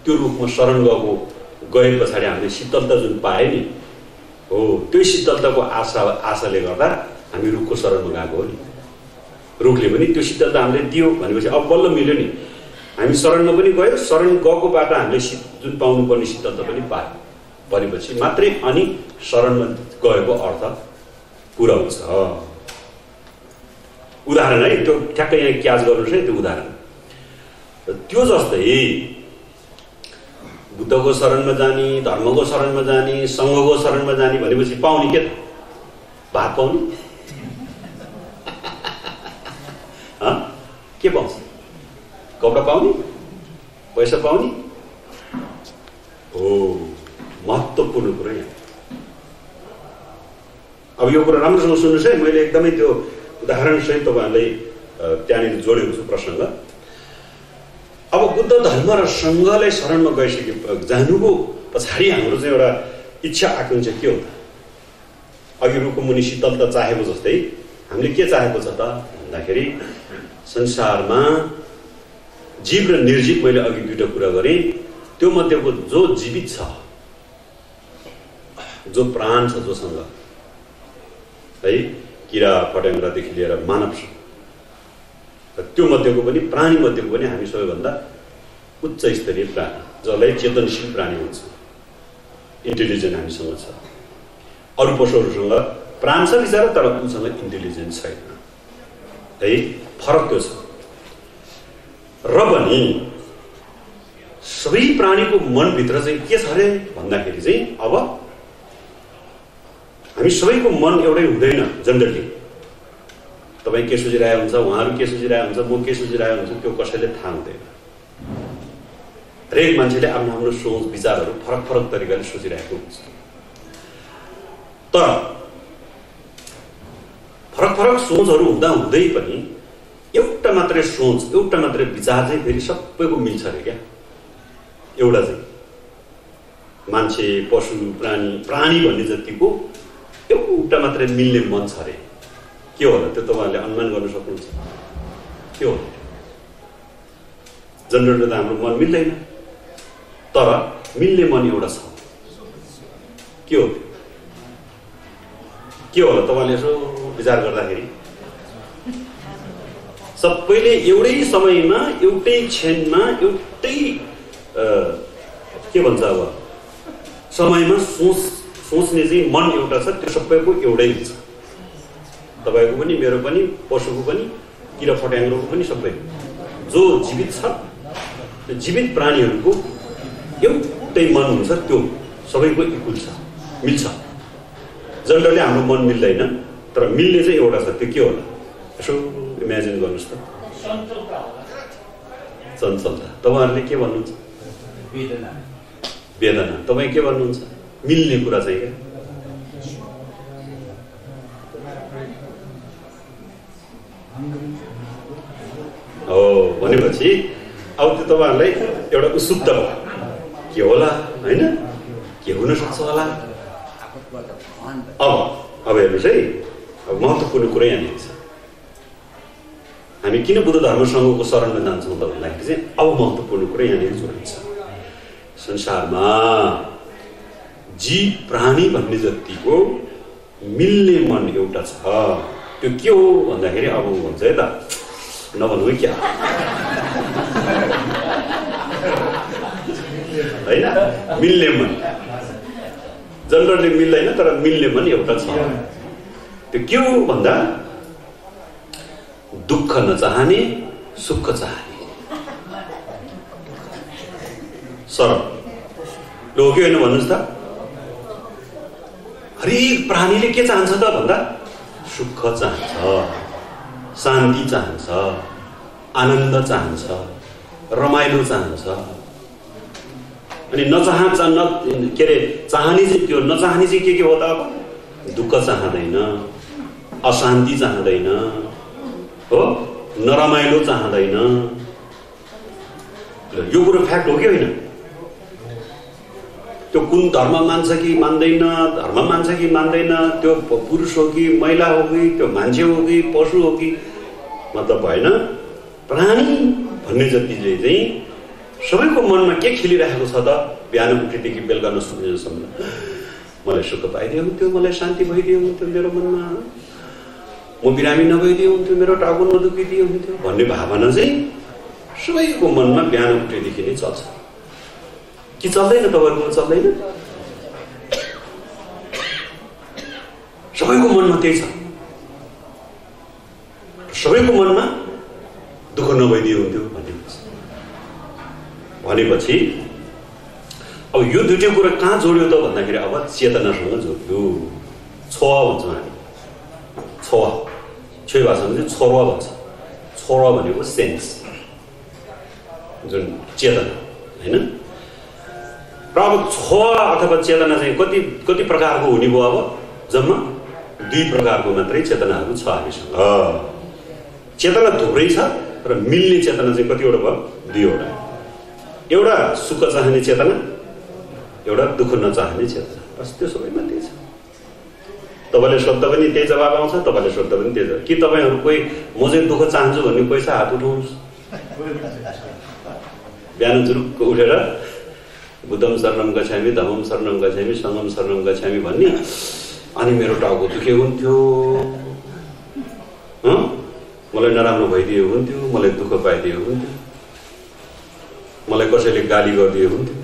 त्यो रुखमा शरण गए पछाडि हामीले शीतलता जुन पाए नि हो त्यो शीतलताको आशाले गर्दा हामी रुखको शरणमा गएको हो नि। रुखले पनि त्यो शीतलता हामीले दियो भनेपछि अब बल्ल मिल्यो नि। हामी शरणमा पनि गयो, शरण गएकोबाट हामीले जुन पाउनुपर्ने शीतलता पनि पायो भनेपछि मात्रै अनि शरणमा गएको अर्थ पुरा हुन्छ। उदाहरण है, त्यो ठ्याक्कै यहाँ क्याच गर्नुहोस् है। त्यो उदाहरण त्यो जस्तै बुद्धको शरणमा जाने, धर्मको शरणमा जाने, सङ्घको शरणमा जाने भनेपछि पाउने के त? भात पाउने? के पाउँछ? कपडा पाउने? पैसा पाउने? हो, महत्त्वपूर्ण कुरा यहाँ। अब यो कुरा राम्रोसँग सुन्नुहोस् है, मैले एकदमै त्यो उदाहरणसहित तपाईँहरूलाई त्यहाँनिर जोडेको छु प्रसङ्ग। अब बुद्ध धर्म र सङ्घलाई शरणमा जानुको पछाडि हाम्रो चाहिँ एउटा इच्छा आकाङ्क्षा के हो त? अघि रुखको मुनि शीतलता चाहेको जस्तै हामीले के चाहेको छ त भन्दाखेरि संसारमा जीव र निर्जीव, मैले अघि दुईटा कुरा गरेँ, त्यो मध्येको जो जीवित छ, जो प्राण छ, जोसँग है किरा फट्याङ्ग्रादेखि लिएर मानव त्यो मध्येको पनि, प्राणी मध्येको पनि हामी सबैभन्दा उच्च स्तरीय प्राणी, जसलाई चेतनशील प्राणी हुन्छ, इन्टेलिजेन्ट हामीसँग छ। अरू पशुहरूसँग प्राण छ बिचरा, तर उनीसँग इन्टेलिजेन्स छैन है। फरक त्यो छ। र पनि सबै प्राणीको मनभित्र चाहिँ के छ अरे भन्दाखेरि चाहिँ अब हामी सबैको मन एउटै हुँदैन। जनरली तपाईँ के सोचिरहेको हुन्छ, उहाँहरू के सोचिरहेको हुन्छ, म के सोचिरहेको हुन्छ, त्यो कसैले थाहा हुँदैन। हरेक मान्छेले आफ्नो आफ्नो सोच विचारहरू फरक फरक तरिकाले सोचिरहेको हुन्छ। तर फरक फरक सोचहरू हुँदा हुँदै पनि एउटा मात्रै सोच, एउटा मात्रै विचार चाहिँ फेरि सबैको मिल्छ अरे क्या। एउटा चाहिँ मान्छे, पशु, प्राणी भन्ने जतिको एउटा मात्रै मिल्ने मन छ अरे। के होला त्यो तपाईँहरूले अनुमान गर्न सक्नुहुन्छ? के हो? जनरली त हाम्रो मन मिल्दैन, तर मिल्ने मन एउटा छ। के हो? के होला तपाईँले यसो विचार गर्दाखेरि? सबैले एउटै समयमा, एउटै क्षणमा, एउटै के भन्छ अब समयमा सोच्ने चाहिँ मन एउटा छ। त्यो सबैको एउटै हुन्छ। तपाईँको पनि, मेरो पनि, पशुको पनि, किरा फट्याङ्ग्रोको पनि, सबै जो जीवित छ त्यो जीवित प्राणीहरूको एउटै मन हुन्छ। त्यो सबैको इक्वल छ, मिल्छ। जनरली हाम्रो मन मिल्दैन, तर मिल्ने चाहिँ एउटा छ। त्यो के होला? यसो इमेजिन गर्नुहोस् त। चञ्चलता। तपाईँहरूले के भन्नुहुन्छ? वेदना। तपाईँ के भन्नुहुन्छ? मिल्ने कुरा चाहिँ क्या। हो भनेपछि अब त्यो तपाईँहरूलाई एउटा उत्सुकता भयो, के होला होइन, के हुन सक्छ होला। अब हेर्नुहोस् है, अब महत्त्वपूर्ण कुरा यहाँनिर छ। हामी किन बुद्ध धर्म सङ्घको शरणमा जान्छौँ त भन्दाखेरि चाहिँ अब महत्त्वपूर्ण कुरा यहाँनिर जोडिन्छ। संसारमा जीव प्राणी भन्ने जतिको मिल्ने मन एउटा छ। त्यो के हो भन्दाखेरि अब भन्छ है त, नभन्नु क्या होइन, मिल्ने मन। जनरली मिल्दैन, तर मिल्ने मन एउटा छ। त्यो के हो भन्दा दुःख नचाहने, सुख चाहने। सरल लो के होइन भन्नुहोस् त? हरेक प्राणीले के चाहन्छ त भन्दा सुख चाहन्छ, शान्ति चाहन्छ, आनन्द चाहन्छ, रमाइलो चाहन्छ। अनि के अरे चाहने चाहिँ त्यो नचाहने चाहिँ के हो त? अब दुःख चाहँदैन, अशान्ति चाहँदैन, हो, नरमाइलो चाहँदैन। यो कुरो फ्याक्ट हो कि होइन? त्यो कुन धर्म मान्छ कि मान्दैन, धर्म मान्छ कि मान्दैन, त्यो पुरुष हो कि महिला हो कि, त्यो मान्छे हो कि पशु हो कि मतलब भएन। प्राणी भन्ने जतिले चाहिँ सबैको मनमा के खेलिरहेको छ त बिहान उठेदेखि बेलुका नसुत्नेसम्म मलाई सुख पाइदियो हुन्थ्यो मलाई शान्ति भइदियो हुन्थ्यो मेरो मनमा म बिरामी नभइदियो हुन्थ्यो मेरो टाउको नदुखिदियो हुन्थ्यो भन्ने भावना चाहिँ सबैको मनमा बिहान उठेदेखि नै चल्छ कि चल्दैन तपाईँहरूको चल्दैन सबैको मनमा त्यही छ सबैको मनमा दुःख नभइदियो हुन्थ्यो भनेपछि अब यो दुईटै कुरा कहाँ जोड्यो त भन्दाखेरि अब चेतनासँग जोड्यो छोवा भन्छौँ हामी छोवा छोइ भाषामा चाहिँ छोरवा भन्छ छोरवा भनेको सेन्स जुन चेतना होइन र अब छोवा अथवा चेतना चाहिँ कति प्रकारको हुने भयो अब जम्मा 2 प्रकारको मात्रै चेतनाहरू छ हामीसँग चेतना थुप्रै छ र मिल्ने चेतना चाहिँ कतिवटा भयो 2वटा एउटा सुख चाहने चेतना एउटा दुःख नचाहने चेतना बस त्यो सबैमा त्यही छ तपाईँले सोध्दा पनि त्यही जवाब आउँछ तपाईँले सोध्दा पनि त्यही कि तपाईँहरू कोही म चाहिँ दुःख चाहन्छु भन्ने कोही छ हात उठाउनुहोस् बिहान जुरुक्क उठेर बुद्धम शरणम गच्छामि धम्मम शरणम गच्छामि सङ्गम शरणम गच्छामि भन्ने अनि मेरो टाउको दुखेको हुन्थ्यो मलाई नराम्रो भइदियो हुन्थ्यो मलाई दुःख पाइदियो हुन्थ्यो मलाई कसैले गाली गरिदियो हुन्थ्यो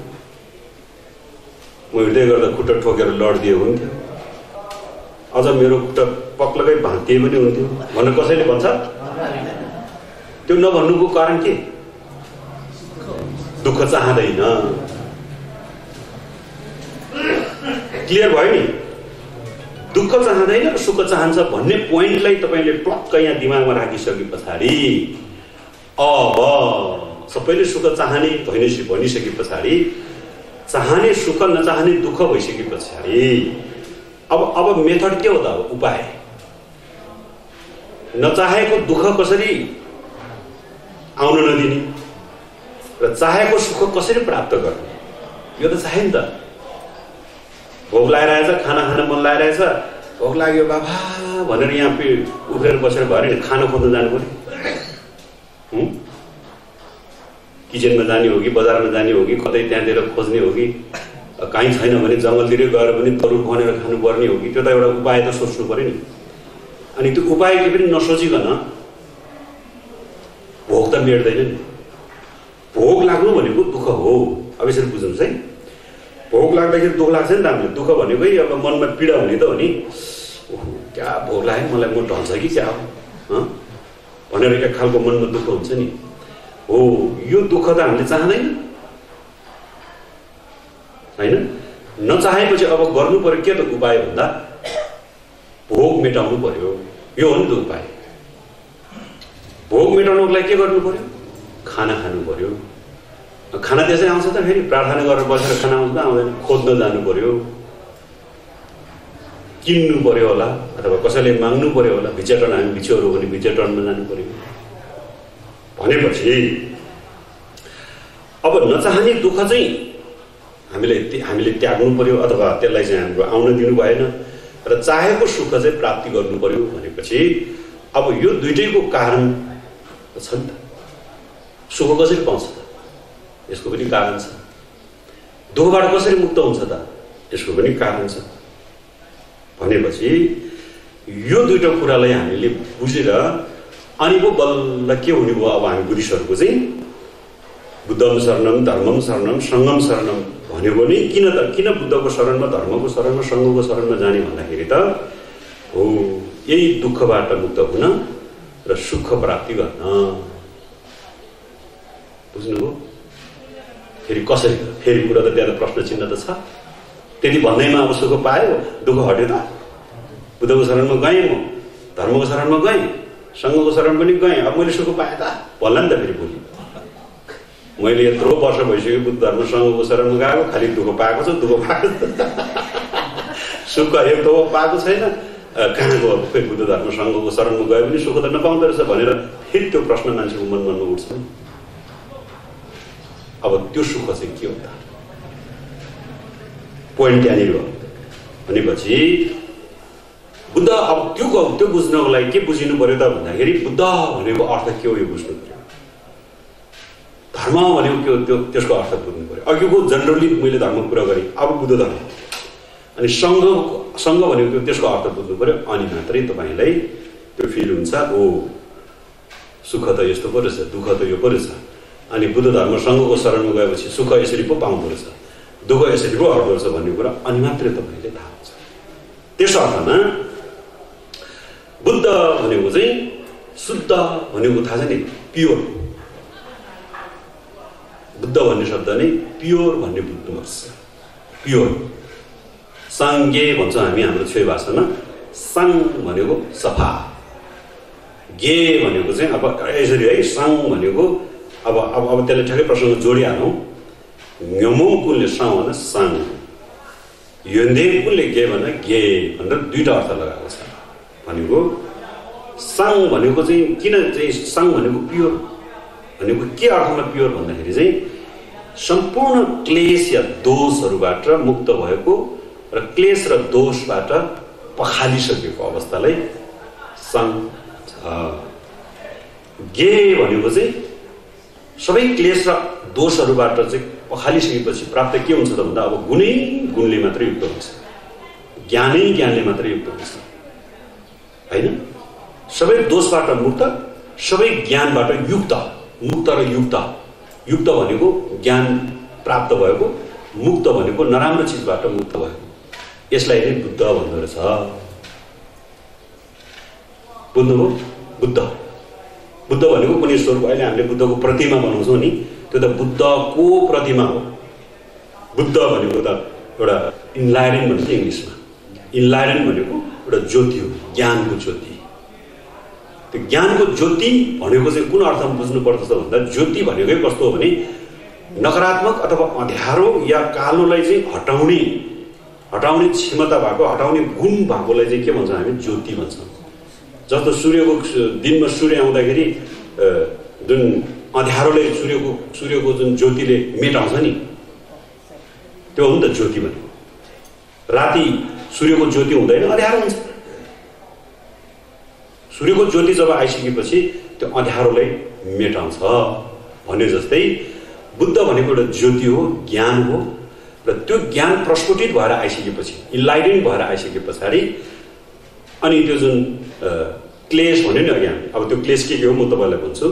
म हिँड्दै गर्दा खुट्टा ठोकेर लडिदियो हुन्थ्यो अझ मेरो खुट्टा पक्लकै भाँतिए पनि हुन्थ्यो भनेर कसैले भन्छ त्यो नभन्नुको कारण के दुःख चाहँदैन क्लियर भयो नि दुःख चाहँदैन र सुख चाहन्छ भन्ने पोइन्टलाई तपाईँले टक्क यहाँ दिमागमा राखिसके पछाडि अब सबैले सुख चाहने भनिसके पछाडि चाहने सुख नचाहने दुःख भइसके पछाडि अब मेथड के हो त अब उपाय नचाहेको दुःख कसरी आउन नदिने र चाहेको सुख कसरी प्राप्त गर्ने यो त चाहियो नि त भोक लागिरहेछ खाना खान मन लागिरहेछ भोक लाग्यो बाबा भनेर यहाँ उफ्रेर बसेर भयो खाना खोज्न जानु पर्यो किचनमा जाने हो कि बजारमा जाने हो कि कतै त्यहाँतिर खोज्ने हो कि कहीँ छैन भने जङ्गलतिरै गएर पनि तरुल खनेर खानुपर्ने हो कि त्यो त एउटा उपाय त सोच्नु पर्यो नि अनि त्यो उपाय के पनि नसोचिकन भोक त मेट्दैन नि भोक लाग्नु भनेको दुःख हो अब यसरी बुझ्नुहोस् है भोक लाग्दाखेरि दुःख लाग्छ नि त हामीले दुःख भनेकै अब मनमा पीडा हुने त हो नि क्या भोक लाग्यो मलाई म ढल्छ कि क्या हो भनेर एक खालको मनमा दुःख हुन्छ नि हो यो दुःख त हामीले चाहँदैन होइन नचाहेपछि अब गर्नु पर्यो के त उपाय भन्दा भोक मेटाउनु पर्यो यो हो नि त उपाय भोक मेटाउनुको लागि के गर्नु पर्यो खाना खानु पर्यो खाना त्यसै आउँछ त फेरि प्रार्थना गरेर बसेर खाना आउँछ त आउँदैन खोज्न जानु पर्यो किन्नु पर्यो होला अथवा कसैले माग्नु पर्यो होला भिक्षाटन हामी भिक्षुहरू भने भिक्षाटनमा जानु पर्यो भनेपछि अब नचाहने दुःख चाहिँ हामीले त्याग्नु पर्यो अथवा त्यसलाई चाहिँ हाम्रो आउन दिनु भएन र चाहेको सुख चाहिँ प्राप्ति गर्नु पर्यो भनेपछि अब यो दुईटैको कारण छ नि त सुख कसरी पाउँछ त यसको पनि कारण छ दुःखबाट कसरी मुक्त हुन्छ त यसको पनि कारण छ भनेपछि यो दुईटा कुरालाई हामीले बुझेर अनि पो बल्ल के हुने भयो अब हामी बुद्धिस्टहरूको चाहिँ बुद्धम शरणम धर्मम शरणम सङ्गम शरणम भन्यो भने किन बुद्धको शरणमा धर्मको शरणमा सङ्घको शरणमा जाने भन्दाखेरि त हो यही दुःखबाट मुक्त हुन र सुख प्राप्ति गर्न बुझ्नुभयो फेरि कसरी फेरि कुरा त त्यहाँ त प्रश्न चिन्ह त छ त्यति भन्दैमा अब सुख पायो दुःख हट्यो त बुद्धको शरणमा गएँ म धर्मको शरणमा गएँ सङ्घको शरण पनि गएँ अब मैले सुख पाएँ त भन्ला नि त फेरि भोलि मैले यत्रो वर्ष भइसक्यो बुद्ध धर्म सङ्घको शरणमा गएको खालि दुःख पाएको छु दुःख पाएको सुख एक त पाएको छैन कहाँको अब फेरि बुद्ध धर्म सङ्घको शरणमा गयो भने सुख त नपाउँदो रहेछ भनेर फेरि त्यो प्रश्न मान्छेको मनमा उठ्छ अब त्यो सुख चाहिँ के हो त पोइन्ट त्यहाँनिर हो भनेपछि बुद्ध अब त्यो बुझ्नको लागि के बुझिनु पर्यो त भन्दाखेरि बुद्ध भनेको अर्थ के हो यो बुझ्नु पर्यो धर्म भनेको त्यो त्यसको अर्थ बुझ्नु पर्यो। अघिको जनरली मैले धर्मको कुरा गरेँ, अब बुद्ध धर्म। अनि सङ्घ भनेको त्यसको अर्थ बुझ्नु पर्यो, अनि मात्रै तपाईँलाई त्यो फिल हुन्छ ओ सुख त यस्तो पो रहेछ, दुःख त यो पो रहेछ। अनि बुद्ध धर्म सङ्घको शरणमा गएपछि सुख यसरी पो पाउँदो रहेछ, दुःख यसरी पो हट्दो रहेछ भन्ने कुरा अनि मात्रै तपाईँले थाहा हुन्छ। त्यस अर्थमा बुद्ध भनेको चाहिँ शुद्ध भनेको थाहा छ नि, प्योर। बुद्ध भन्ने शब्द नै प्योर भन्ने बुझ्नुपर्छ, प्योर। साङ्गे भन्छौँ हामी हाम्रो छेउ भाषामा। साङ भनेको सफा, गे भनेको चाहिँ अब यसरी है, साङ भनेको अब त्यसलाई ठ्याक्कै प्रसङ्ग जोडिहालौँ। न्यमोङ कुनले साङ भन साङ, योन्दे कुनले गे भन गे भनेर दुईवटा अर्थ लगाएको छ। भनेको साङ भनेको चाहिँ किन चाहिँ साङ भनेको प्योर भनेको के अर्थमा प्योर भन्दाखेरि चाहिँ सम्पूर्ण क्लेश या दोषहरूबाट मुक्त भएको र क्लेश र दोषबाट पखालिसकेको अवस्थालाई साङ छ। गे भनेको चाहिँ सबै क्लेश र दोषहरूबाट चाहिँ पखालिसकेपछि प्राप्त के हुन्छ त भन्दा अब गुणै गुणले मात्रै युक्त हुन्छ, ज्ञानै ज्ञानले मात्रै युक्त हुन्छ, होइन? सबै दोषबाट मुक्त, सबै ज्ञानबाट युक्त। मुक्त र युक्त, युक्त भनेको ज्ञान प्राप्त भएको, मुक्त भनेको नराम्रो चिजबाट मुक्त भएको। यसलाई नै बुद्ध भन्दो रहेछ। बुझ्नुभयो? बुद्ध बुद्ध भनेको कुनै स्वरूप, अहिले हामीले बुद्धको प्रतिमा बनाउँछौँ नि, त्यो त बुद्धको प्रतिमा हो। बुद्ध भनेको त एउटा इन्लाइटन भन्छ इङ्ग्लिसमा। इन्लाइटन भनेको एउटा ज्योति हो, ज्ञानको ज्योति। त्यो ज्ञानको ज्योति भनेको चाहिँ कुन अर्थमा बुझ्नु पर्दछ भन्दा ज्योति भनेकै कस्तो हो भने नकारात्मक अथवा अँध्यारो या कालोलाई चाहिँ हटाउने क्षमता भएको, हटाउने गुण भएकोलाई चाहिँ के भन्छौँ हामी? ज्योति भन्छौँ। जस्तो सूर्यको दिनमा सूर्य आउँदाखेरि जुन अँध्यारोले सूर्यको जुन ज्योतिले मेटाउँछ नि, त्यो हो नि त ज्योति भनेको। राति सूर्यको ज्योति हुँदैन, अँध्यारो हुन्छ। सूर्यको ज्योति जब आइसकेपछि त्यो अँध्यारोलाई मेटाउँछ भने जस्तै बुद्ध भनेको एउटा ज्योति हो, ज्ञान हो। र त्यो ज्ञान प्रस्फुटित भएर आइसकेपछि, इन्लाइटेन भएर आइसके पछाडि अनि त्यो जुन क्लेश भन्यो नि अघि हामी, अब त्यो क्लेश के हो म तपाईँलाई भन्छु।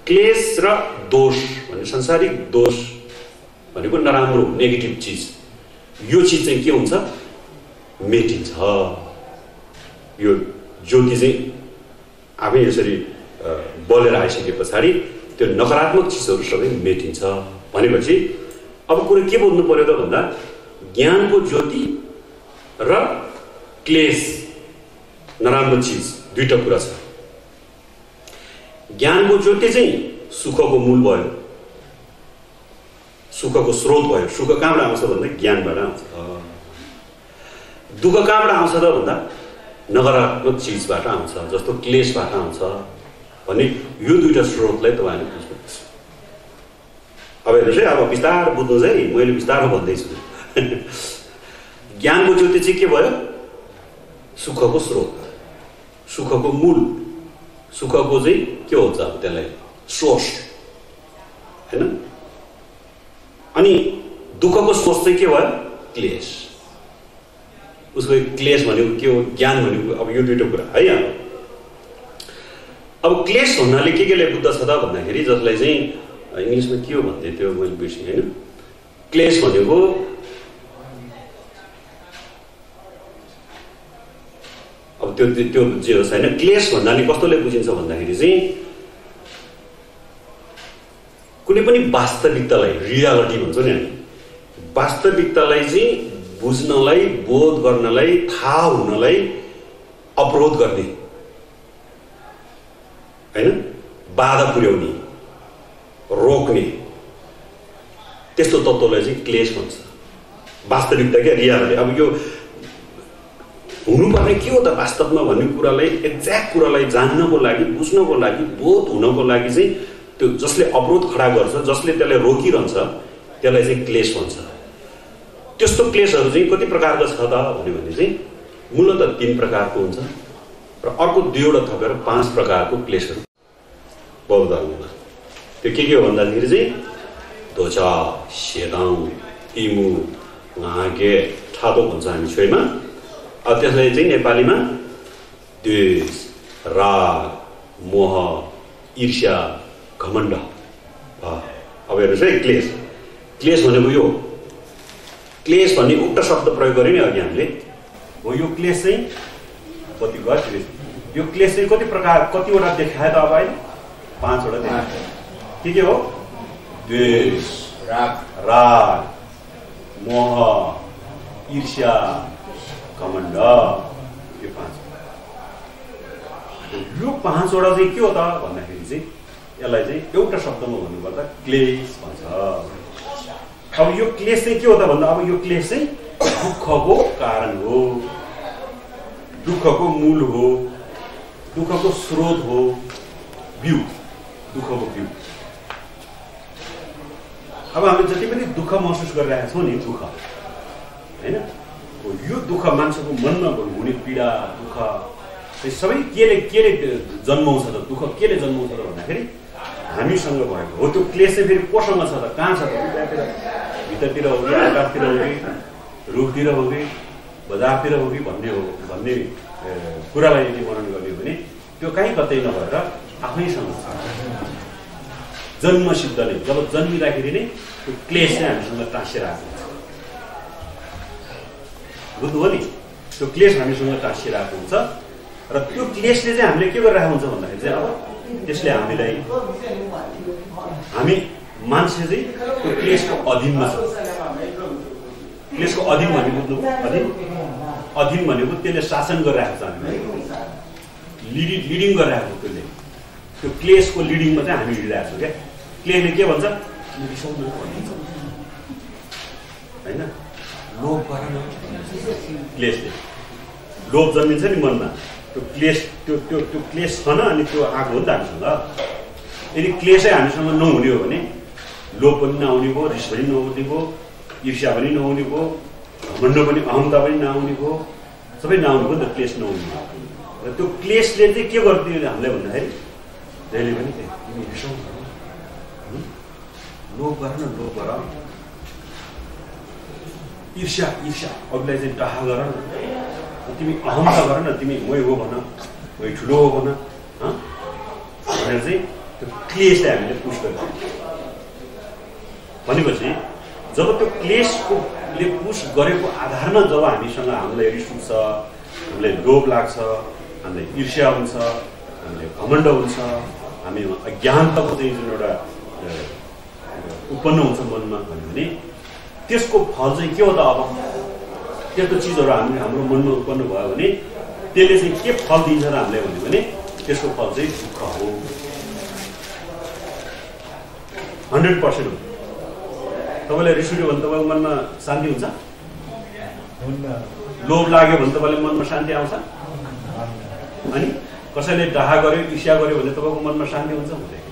क्लेश र दोष भन्ने सांसारिक दोष भनेको नराम्रो नेगेटिभ चिज, यो चिज चाहिँ के हुन्छ? मेटिन्छ। यो ज्योति चाहिँ आफै यसरी बलेर आइसके पछाडि त्यो नकारात्मक चिजहरू सबै मेटिन्छ भनेपछि अब कुरो के बुझ्नु पर्यो त भन्दा ज्ञानको ज्योति र क्लेश नराम्रो चिज दुईटा कुरा छ। ज्ञानको ज्योति चाहिँ सुखको मूल भयो, सुखको स्रोत भयो। सुख कहाँबाट आउँछ भन्दा ज्ञानबाट आउँछ। दुःख कहाँबाट आउँछ त भन्दा नकारात्मक चिजबाट आउँछ, जस्तो क्लेशबाट आउँछ भने यो दुईटा स्रोतलाई तपाईँले बुझ्नुपर्छ। अब हेर्नुहोस् है, अब बिस्तार बुझ्नुहोस् है, मैले बिस्तारमा भन्दैछु। ज्ञानको ज्योति चाहिँ के भयो? सुखको स्रोत, सुखको मूल, सुखको चाहिँ के हुन्छ अब त्यसलाई सोर्स, होइन? अनि दुःखको सोर्स चाहिँ के भयो? क्लेश। उसको क्लेश भनेको के हो? ज्ञान भनेको अब यो दुईटा कुरा है। अब क्लेश भन्नाले के केलाई बुद्ध छ त भन्दाखेरि जसलाई चाहिँ इङ्ग्लिसमा के हो भन्दै थियो मैले बिर्सेँ, होइन? क्लेश भनेको अब त्यो जे होस् होइन, क्लेश भन्नाले कस्तोले बुझिन्छ भन्दाखेरि चाहिँ कुनै पनि वास्तविकतालाई, रियालिटी भन्छौँ नि हामी, वास्तविकतालाई चाहिँ बुझ्नलाई, बोध गर्नलाई, थाहा हुनलाई अवरोध गर्ने, होइन? बाधा पुर्याउने, रोक्ने, त्यस्तो तत्त्वलाई चाहिँ क्लेश भन्छ। वास्तविकता क्या, रियालिटी। अब यो हुनुपर्ने के हो त वास्तवमा भन्ने कुरालाई, एक्ज्याक्ट कुरालाई जान्नको लागि, बुझ्नको लागि, बोध हुनको लागि चाहिँ त्यो जसले अवरोध खडा गर्छ, जसले त्यसलाई रोकिरहन्छ, त्यसलाई चाहिँ क्लेश भन्छ। त्यस्तो क्लेशहरू चाहिँ कति प्रकारको छ त भन्यो भने चाहिँ मूलतः 3 प्रकारको हुन्छ र अर्को 2वटा थपेर 5 प्रकारको क्लेशहरू बौद्ध धर्ममा। त्यो के हो भन्दाखेरि चाहिँ दोचा सेदाउ इमु नागे ठाडो भन्छ हामी छोइमा। अब त्यसलाई चाहिँ नेपालीमा द्वेष, राग, मोह, ईर्ष्या, घमण्ड। अब हेर्नुहोस् है, क्लेश। क्लेश भनेको यो क्लेश भन्ने उक्त शब्द प्रयोग गर्यो नि अघि हामीले। हो यो क्लेश चाहिँ कति गयो? यो क्लेश चाहिँ कति प्रकार कतिवटा देखायो त अब अहिले? 5 वटा देखायो। के हो? द्वेष, राग, मोह, ईर्ष्या, घमण्ड। यो 5 वटा चाहिँ के हो त भन्दाखेरि चाहिँ यसलाई चाहिँ एउटा शब्दमा भन्नुपर्दा क्लेश भन्छ। अब यो क्लेश चाहिँ के हो त भन्दा अब यो क्लेश चाहिँ दुःखको कारण हो, दुःखको मूल हो, दुःखको स्रोत हो, बिउ, दुःखको बिउ। अब हामी जति पनि दुःख महसुस गरिरहेका छौँ नि, दुःख हैन, यो दुःख मान्छेको मनमा हुने पीडा, दुःख सबै केले जन्माउँछ त? दुःख केले जन्माउँछ त भन्दाखेरि हामीसँग भएको हो। त्यो क्लेश चाहिँ फेरि कोसँग छ त? कहाँ छ त? भित्रतिर हो कि आकाशतिर हो कि रुखतिर हो कि बजारतिर हो कि भन्ने कुरालाई यदि वर्णन गर्ने हो भने त्यो कहीँ कतै नभएर आफैसँग छ। जन्मसिद्ध नै, जब जन्मिँदाखेरि नै त्यो क्लेश चाहिँ हामीसँग टाँसिएर आएको हुन्छ। बुझ्नुभयो नि? त्यो क्लेश हामीसँग टाँसिएर आएको हुन्छ र त्यो क्लेशले चाहिँ हामीले के गरिरहेको हुन्छ भन्दाखेरि चाहिँ अब त्यसले हामीलाई, हामी मान्छे चाहिँ त्यो क्लेशको अधीनमा छ। क्लेशको अधीन भने बुझ्नुभयो? अधीन भनेको त्यसले शासन गरिरहेको छ, हामीलाई लिडिङ गरिरहेको। त्यसले त्यो क्लेशको लिडिङमा चाहिँ हामी हिँडिरहेको छौँ क्या। क्लेशले के भन्छ? रिसाउनु भन्छ होइन, लोभ गर न। क्लेशले लोभ जन्मिन्छ नि मनमा। त्यो क्लेश त्यो क्लेश छैन अनि त्यो आएको हो नि त हामीसँग। यदि क्लेशै हामीसँग नहुने हो भने लोभ पनि नआउने भयो, रिस पनि नहुने भयो, ईर्ष्या पनि नहुने भयो, घमण्ड पनि, अहमता पनि नआउने भयो, सबै नआउने भयो नि त, क्लेश नहुने भयो। र त्यो क्लेशले चाहिँ के गरिदियो हामीलाई भन्दाखेरि जहिले पनि तिमी रिसाउ, लोभ गर न, लोभ गर, ईर्ष्या अरूलाई चाहिँ डाहा गर न, तिमी अहमता गर न, तिमी मै हो भन, मै ठुलो हो भन भनेर चाहिँ त्यो क्लेशलाई हामीले पुस गर्छ। भनेपछि जब त्यो क्लेशले पुस गरेको आधारमा जब हामीलाई रिस उठ्छ, हामीलाई लोभ लाग्छ, हामीलाई ईर्ष्या हुन्छ, हामीलाई घमण्ड हुन्छ, हामी अज्ञानताको चाहिँ जुन एउटा उत्पन्न हुन्छ मनमा भन्यो भने त्यसको फल चाहिँ के हो त? अब त्यस्तो चिजहरू हाम्रो मनमा उत्पन्न भयो भने त्यसले चाहिँ के फल दिन्छ र हामीलाई भन्यो भने त्यसको फल चाहिँ दुःख हो। 100% हो। तपाईँलाई रिस उठ्यो भने तपाईँको मनमा शान्ति हुन्छ? लोभ लाग्यो भने तपाईँले मनमा शान्ति आउँछ? अनि कसैले डाहा गर्यो, ईर्ष्या गर्यो भने तपाईँको मनमा शान्ति हुन्छ? हुँदैन।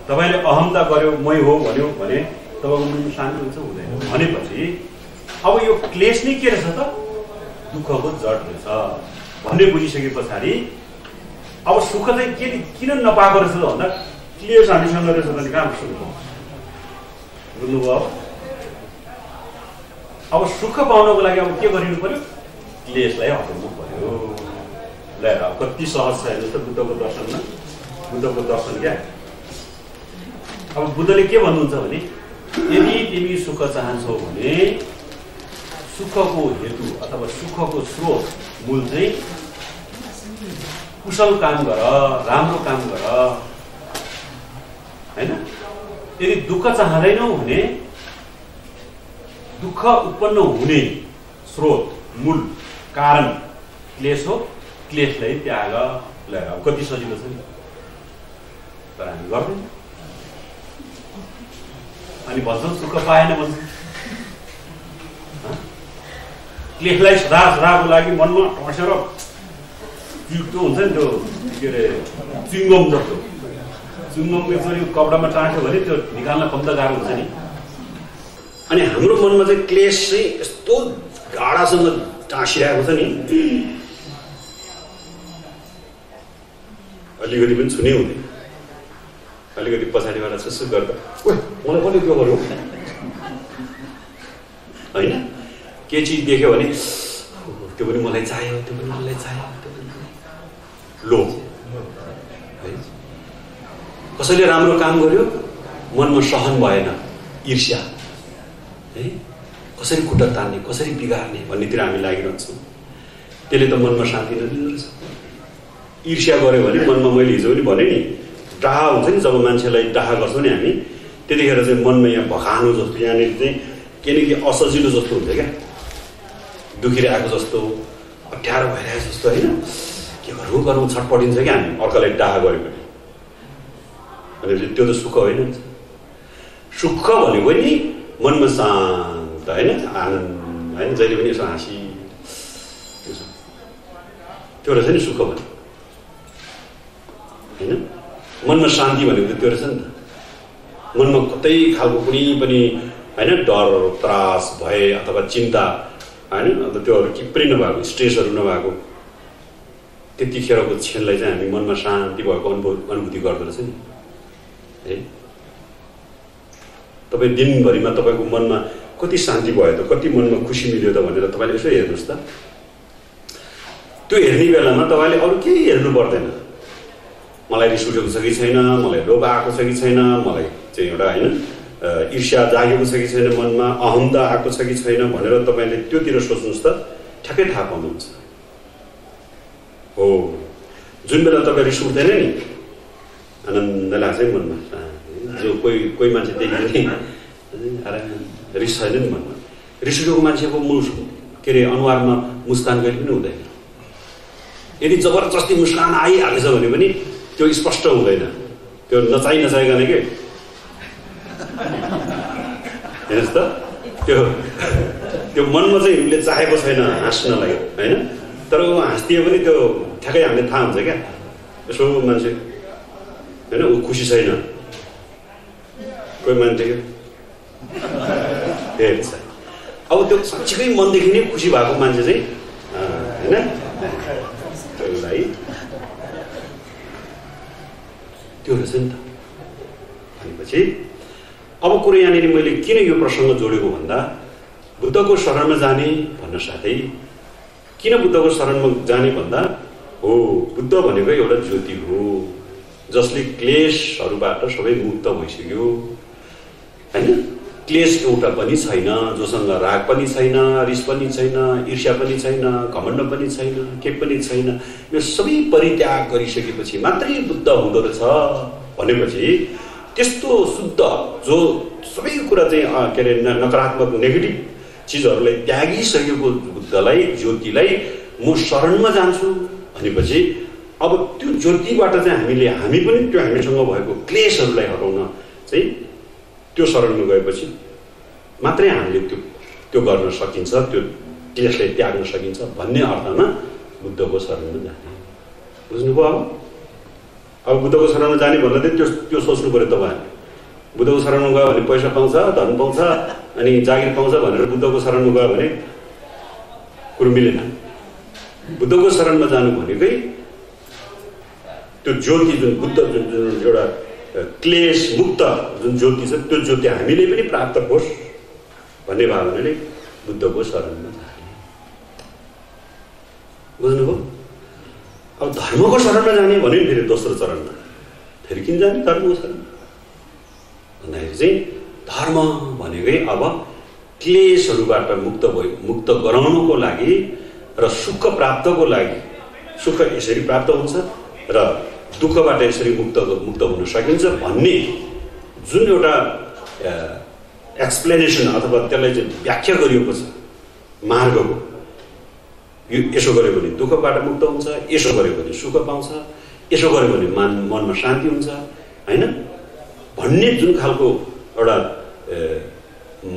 तपाईँले अहमता गर्यो, मै हो भन्यो भने तपाईँको मनमा शान्ति हुन्छ? हुँदैन। भनेपछि अब यो क्लेश नै के रहेछ त? दुःखको जड रहेछ भन्ने बुझिसके पछाडि अब सुख चाहिँ किन नपाएको रहेछ भन्दा क्लेश हामीसँग रहेछ भने कहाँ सुख पाउँछ? बुझ्नुभयो? अब सुख पाउनको लागि अब के गरिनु पर्यो? क्लेशलाई हटाउनु पर्यो। ल कति सहज छ हेर्नुहोस् त बुद्धको दर्शनमा। बुद्धको दर्शन क्या? अब बुद्धले के भन्नुहुन्छ भने यदि तिमी सुख चाहन्छौ भने सुखको हेतु अथवा सुखको स्रोत मूल चाहिँ कुशल काम गर, राम्रो काम गर हैन। यदि दुःख चाहदैनौ भने दुःख उत्पन्न हुने स्रोत मूल कारण क्लेश हो। क्लेशलाई त्याग। लगाऊ। कति सजिलो छ नि, तर हामी गर्दैनौँ। अनि भन्छौँ सुख पाएन भन्छौँ। क्लेशलाई सदाको लागि मनमा ठसेर त्यो हुन्छ नि, त्यो के अरे चुइङ्गम जस्तो चुइङ्गमको यसरी कपडामा टाँस्यो भने त्यो निकाल्न कम्ता गाह्रो हुन्छ नि। अनि हाम्रो मनमा चाहिँ क्लेश चाहिँ यस्तो गाढासँग टाँसिरहेको छ नि, अलिकति पनि छुनै हुँदैन। अलिकति पछाडिबाट सुसु गर्दा मलाई कसले त्यो गर्नु होइन के चिज देख्यो भने त्यो पनि मलाई चाहियो त्यो पनि मलाई चाहियो लोभ है कसैले राम्रो काम गर्यो मनमा सहन भएन ईर्ष्या है कसरी खुट्टा तान्ने कसरी बिगार्ने भन्नेतिर हामी लागिरहन्छौँ त्यसले त मनमा शान्ति नदिँदो रहेछ ईर्ष्या गर्यो भने मनमा मैले हिजो पनि भने नि डाहा हुन्छ नि जब मान्छेलाई डाहा गर्छौँ नि हामी त्यतिखेर चाहिँ मनमा यहाँ भगानु जस्तो यहाँनिर चाहिँ के न के असजिलो जस्तो हुन्छ क्या दुखिरहेको जस्तो अप्ठ्यारो भइरहेको जस्तो होइन के गरौँ छटपटिन्छ क्या हामी अर्कालाई डाहा गऱ्यो भने भनेपछि त्यो त सुख होइन सुख भनेको नि मनमा शान्त होइन आनन्द होइन जहिले पनि यसो हाँसी त्यो रहेछ नि सुख भने होइन मनमा शान्ति भनेको त त्यो रहेछ नि त मनमा कतै खालको कुनै पनि होइन डर त्रास भय अथवा चिन्ता होइन अन्त त्योहरू के पनि नभएको स्ट्रेसहरू नभएको त्यतिखेरको क्षणलाई चाहिँ हामी मनमा शान्ति भएको अनुभूति गर्दो रहेछ नि है तपाईँ दिनभरिमा तपाईँको मनमा कति शान्ति भयो त कति मनमा खुसी मिल्यो त भनेर तपाईँले यसो हेर्नुहोस् त त्यो हेर्ने बेलामा तपाईँले अरू केही हेर्नु पर्दैन मलाई रिस उठेको छ कि छैन मलाई लोभ आएको छ कि छैन मलाई चाहिँ एउटा होइन ईर्ष्या जागेको छ कि छैन मनमा अहमता आएको छ कि छैन भनेर तपाईँले त्योतिर सोच्नुहोस् त ठ्याक्कै थाहा पाउनुहुन्छ हो जुन बेला तपाईँ रिस उठ्दैन नि आनन्द लाग्छ है मनमा जो कोही मान्छे देख्यो नि रिस छैन नि मनमा रिस उठेको मान्छेको के अरे अनुहारमा मुस्कान कहिले पनि हुँदैन यदि जबरजस्ती मुस्कान आइहालेछ भने पनि त्यो स्पष्ट हुँदैन त्यो नचाहिकन के हेर्नुहोस् त त्यो मनमा चाहिँ उसले चाहेको छैन हाँस्नलाई होइन तर ऊ हाँस्दियो पनि त्यो ठ्याक्कै हामीलाई थाहा हुन्छ क्या यसो मान्छे होइन ऊ खुसी छैन कोही मान्छे हेर्छ अब त्यो साँच्चीकै मनदेखि नै खुसी भएको मान्छे चाहिँ होइन त्यसलाई त्यो रहेछ नि त भनेपछि अब कुरो यहाँनिर मैले किन यो प्रसङ्ग जोडेको भन्दा बुद्धको शरणमा जाने भन्न साथै किन बुद्धको शरणमा जाने भन्दा हो बुद्ध भनेको एउटा ज्योति हो जसले क्लेशहरूबाट सबै मुक्त भइसक्यो होइन क्लेश एउटा पनि छैन जोसँग राग पनि छैन रिस पनि छैन ईर्ष्या पनि छैन घमण्ड पनि छैन के पनि छैन यो सबै परित्याग गरिसकेपछि मात्रै बुद्ध हुँदो रहेछ भनेपछि त्यस्तो शुद्ध जो सबै कुरा चाहिँ के अरे नकारात्मक नेगेटिभ चिजहरूलाई त्यागिसकेको बुद्धलाई ज्योतिलाई म शरणमा जान्छु भनेपछि अब त्यो ज्योतिबाट चाहिँ हामी पनि त्यो हामीसँग भएको क्लेशहरूलाई हटाउन चाहिँ त्यो शरणमा गएपछि मात्रै हामीले त्यो गर्न सकिन्छ त्यो क्लेशलाई त्याग्न सकिन्छ भन्ने अर्थमा बुद्धको शरणमा जाने बुझ्नुभयो अब बुद्धको शरणमा जाने भन्दा चाहिँ त्यो सोच्नु पर्यो तपाईँहरूले बुद्धको शरणमा गयो भने पैसा पाउँछ धन पाउँछ अनि जागिर पाउँछ भनेर बुद्धको शरणमा गयो भने कुरो मिलेन बुद्धको शरणमा जानु भनेकै त्यो ज्योति जुन बुद्ध जुन एउटा क्लेश मुक्त जुन ज्योति छ त्यो ज्योति हामीले पनि प्राप्त होस् भन्ने भावनाले बुद्धको शरणमा जाने बुझ्नुभयो अब धर्मको शरणमा जाने भन्यो नि फेरि दोस्रो चरणमा फेरि किन जाने धर्मको शरण भन्दाखेरि चाहिँ धर्म भनेकै अब क्लेशहरूबाट मुक्त गराउनको लागि र सुख प्राप्तको लागि सुख यसरी प्राप्त हुन्छ र दुःखबाट यसरी मुक्त हुन सकिन्छ भन्ने जुन एउटा एक्सप्लेनेसन अथवा त्यसलाई चाहिँ व्याख्या गरिएको छ मार्गको यसो गऱ्यो भने दुःखबाट मुक्त हुन्छ यसो गऱ्यो भने सुख पाउँछ यसो गऱ्यो भने मनमा शान्ति हुन्छ होइन भन्ने जुन खालको एउटा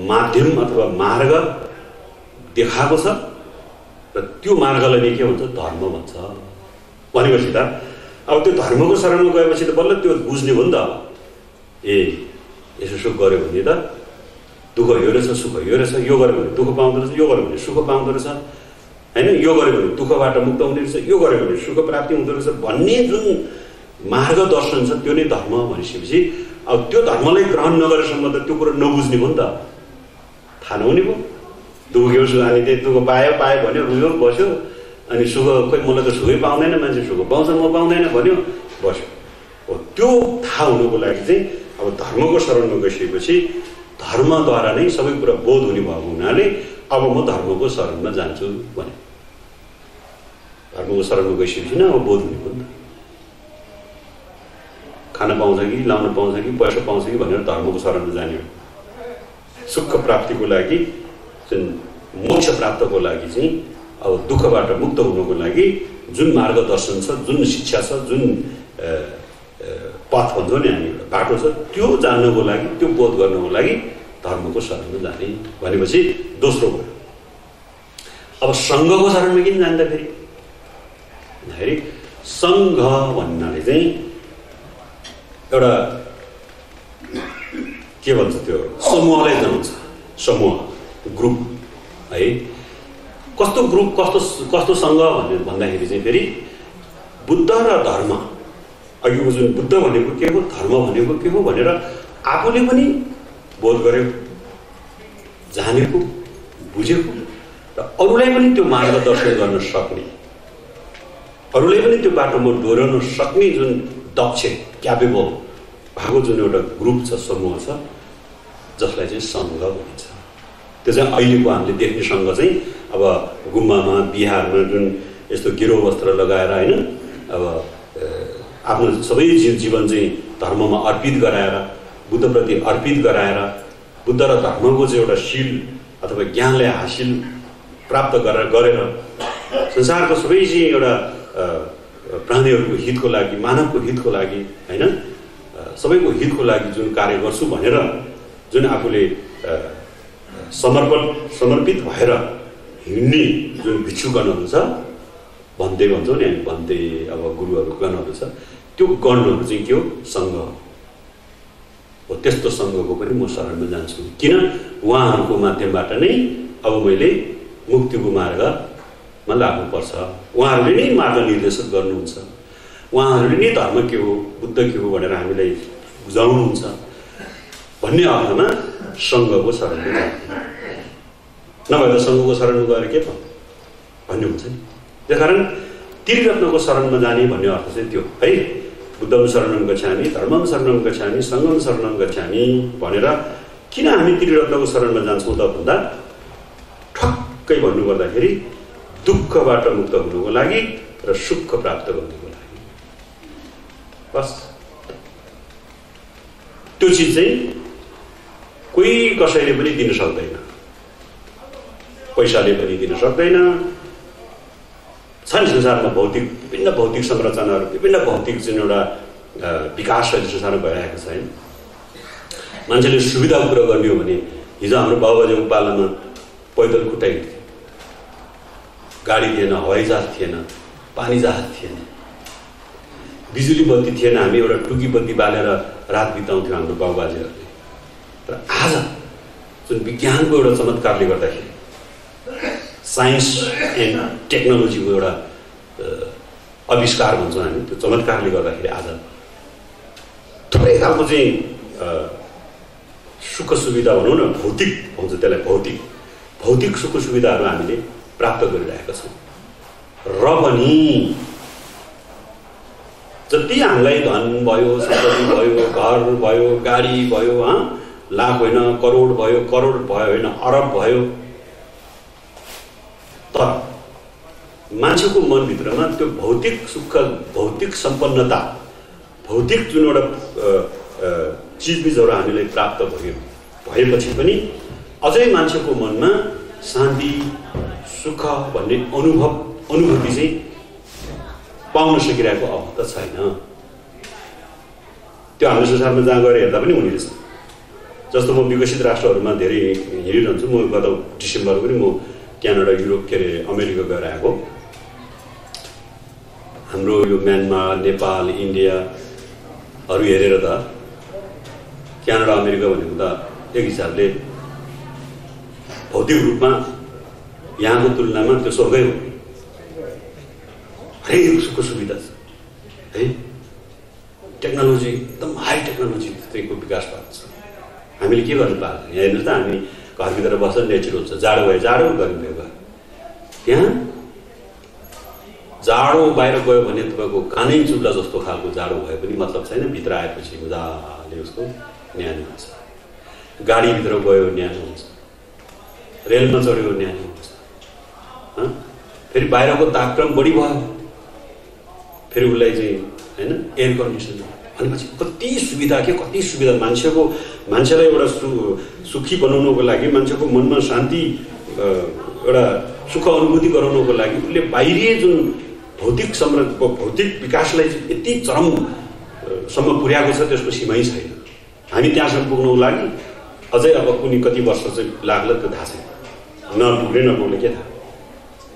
माध्यम अथवा मार्ग देखाएको छ र त्यो मार्गलाई नै के भन्छ धर्म भन्छ भनेपछि त अब त्यो धर्मको शरणमा गएपछि त बल्ल त्यो बुझ्ने हो नि त ए यसो गऱ्यो भने त दुःख यो रहेछ सुख यो रहेछ यो गऱ्यो भने दुःख पाउँदो रहेछ यो गऱ्यो भने सुख पाउँदो रहेछ होइन यो गऱ्यो भने दुःखबाट मुक्त हुने रहेछ यो गऱ्यो भने सुख प्राप्ति हुँदो रहेछ भन्ने जुन मार्गदर्शन छ त्यो नै धर्म भनिसकेपछि अब त्यो धर्मलाई ग्रहण नगरेसम्म त त्यो कुरो नबुझ्ने भयो नि त, थाहा नहुने भयो। दुख्यो अनि त्यही दुःख पायो भन्यो, रुयो बस्यो, अनि सुख खोइ मलाई त सुखै पाउँदैन, मान्छे सुख पाउँछ म पाउँदैन भन्यो बस्यो। हो त्यो थाहा हुनुको लागि चाहिँ अब धर्मको शरणमा गइसकेपछि धर्मद्वारा नै सबै कुरा बोध हुने भएको हुनाले अब म धर्मको शरणमा जान्छु भने धर्मको शरणमा गइसकेपछि न अब बोध हुने भयो नि त। खान पाउँछ कि लाउन पाउँछ कि पैसा पाउँछ कि भनेर धर्मको शरणमा जाने हो। सुख प्राप्तिको लागि जुन मोक्ष प्राप्तको लागि चाहिँ अब दुःखबाट मुक्त हुनुको लागि जुन मार्गदर्शन छ, जुन शिक्षा छ, जुन पथ भन्छौँ नि हामी बाटो छ, त्यो जान्नको लागि, त्यो बोध गर्नको लागि धर्मको शरणमा जाने भनेपछि दोस्रो भयो। अब सङ्घको शरणमा किन जान्दा फेरि सङ्घ भन्नाले चाहिँ एउटा के भन्छ त्यो समूहलाई जनाउँछ, समूह ग्रुप है। कस्तो ग्रुप कस्तो सङ्घ भन्दाखेरि चाहिँ फेरि बुद्ध र धर्म, अघिको जुन बुद्ध भनेको के हो, धर्म भनेको के हो भनेर आफूले पनि बोध गरेको, जानेको, बुझेको र अरूलाई पनि त्यो मार्गदर्शन गर्न सक्ने, अरूलाई पनि त्यो बाटोमा डोर्याउन सक्ने जुन दक्ष क्यापेबल भएको जुन एउटा ग्रुप छ, समूह छ, जसलाई चाहिँ सङ्घ भनिन्छ। त्यो चाहिँ अहिलेको हामीले देख्ने सङ्घ चाहिँ अब गुम्बामा बिहारमा जुन यस्तो गिरो वस्त्र लगाएर होइन, अब आफ्नो सबै जीवन चाहिँ धर्ममा अर्पित गराएर, बुद्धप्रति अर्पित गराएर, बुद्ध र धर्मको चाहिँ एउटा शील अथवा ज्ञानलाई हासिल प्राप्त गरेर संसारको सबै चाहिँ एउटा प्राणीहरूको हितको लागि, मानवको हितको लागि होइन, सबैको हितको लागि जुन कार्य गर्छु भनेर जुन आफूले समर्पित भएर हिँड्ने जुन भिक्षुगणहरू छ, भन्ते भन्छौँ नि हामी, भन्ते अब गुरुहरू गणहरू छ, त्यो गणहरू चाहिँ के हो, सङ्घ हो। त्यस्तो सङ्घको पनि म शरणमा जान्छु। किन? उहाँहरूको माध्यमबाट नै अब मैले मुक्तिको मार्गमा लाग्नुपर्छ। उहाँहरूले नै मार्ग निर्देशन गर्नुहुन्छ, उहाँहरूले नै धर्म के हो, बुद्ध के हो भनेर हामीलाई बुझाउनुहुन्छ भन्ने अर्थमा सङ्घको शरणमा जान्छु। नभए त सङ्घको शरणमा गएर के भन्ने हुन्छ नि। त्यसकारण त्रिरत्नको शरणमा जाने भन्ने अर्थ चाहिँ त्यो है, बुद्धम शरणम गच्छामि, धर्मम शरणम गच्छामि, सङ्घम शरणम गच्छामि भनेर किन हामी त्रिरत्नको शरणमा जान्छौँ त भन्दा ठक्कै भन्नुपर्दाखेरि दुःखबाट मुक्त हुनुको लागि र सुख प्राप्त गर्नुको लागि। बस त्यो चिज चाहिँ कोही कसैले पनि दिन सक्दैन, पैसाले पनि दिन सक्दैन। छ नि संसारमा विभिन्न भौतिक संरचनाहरू, विभिन्न भौतिक जुन एउटा विकास अहिले संसारमा भइरहेको छ होइन। मान्छेले सुविधा पुरा गर्ने हो भने हिजो हाम्रो बाबुबाजेको पालामा पैदल खुट्टाइन्थ्यो, गाडी थिएन, हवाई जहाज थिएन, पानी जहाज थिएन, बिजुली बत्ती थिएन, हामी एउटा टुकी बत्ती बालेर रात बिताउँथ्यौँ हाम्रो बाबुबाजेहरूले। तर आज जुन विज्ञानको एउटा चमत्कारले गर्दाखेरि, साइन्स एन्ड टेक्नोलोजीको एउटा आविष्कार भन्छौँ हामी, त्यो चमत्कारले गर्दाखेरि आज थुप्रै खालको चाहिँ सुख सुविधा भनौँ न, भौतिक भन्छ त्यसलाई, भौतिक सुख सुविधाहरू हामीले प्राप्त गरिरहेका छौँ। र पनि जति हामीलाई धन भयो, सम्पत्ति भयो, घर भयो, गाडी भयो, लाख होइन करोड भयो, करोड भयो होइन अरब भयो, तर मान्छेको मनभित्रमा त्यो भौतिक सुख, भौतिक सम्पन्नता, भौतिक जुन एउटा चिजबिजहरू हामीलाई प्राप्त भएपछि पनि अझै मान्छेको मनमा शान्ति, सुख भन्ने अनुभूति चाहिँ पाउन सकिरहेको अवस्था छैन। त्यो हाम्रो संसारमा जहाँ गएर हेर्दा पनि हुने रहेछ। जस्तो म विकसित राष्ट्रहरूमा धेरै हिँडिरहन्छु। म गत डिसेम्बर पनि म क्यानाडा, युरोप, के अरे अमेरिका गएर आएको। हाम्रो यो म्यानमार, नेपाल, इन्डियाहरू हेरेर त क्यानाडा, अमेरिका भनेको त एक हिसाबले भौतिक रूपमा यहाँको तुलनामा त्यो स्वर्गै हो। हरेक सुख सुविधा छ है। टेक्नोलोजी एकदम हाई टेक्नोलोजीको विकास भएको छ। हामीले के गर्नु पाएको यहाँ हेर्नुहोस् त, हामी घरभित्र बस्दा नेचुरल छ, जाडो भयो जाडो, गर्मी भयो गर्मी। त्यहाँ जाडो बाहिर गयो भने तपाईँको कानै चुल्ला जस्तो खालको जाडो भए पनि मतलब छैन, भित्र आएपछि मजाले उसको न्यानो हुन्छ। गाडीभित्र गयो न्यानो हुन्छ, रेलमा चढ्यो न्यानो हुन्छ। फेरि बाहिरको तापक्रम बढी भयो फेरि उसलाई चाहिँ होइन एयर कन्डिसन भनेपछि कति सुविधा के कति सुविधा। मान्छेलाई एउटा सुखी बनाउनको लागि, मान्छेको मनमा शान्ति एउटा सुख अनुभूति गराउनको लागि उसले बाहिरी जुन भौतिक विकासलाई यति चरमसम्म पुर्याएको छ त्यसको सीमै छैन। हामी त्यहाँसम्म पुग्नुको लागि अझै अब कुनै कति वर्ष चाहिँ लाग्ला त्यो थाहा छैन, नपुग्ने के थाहा,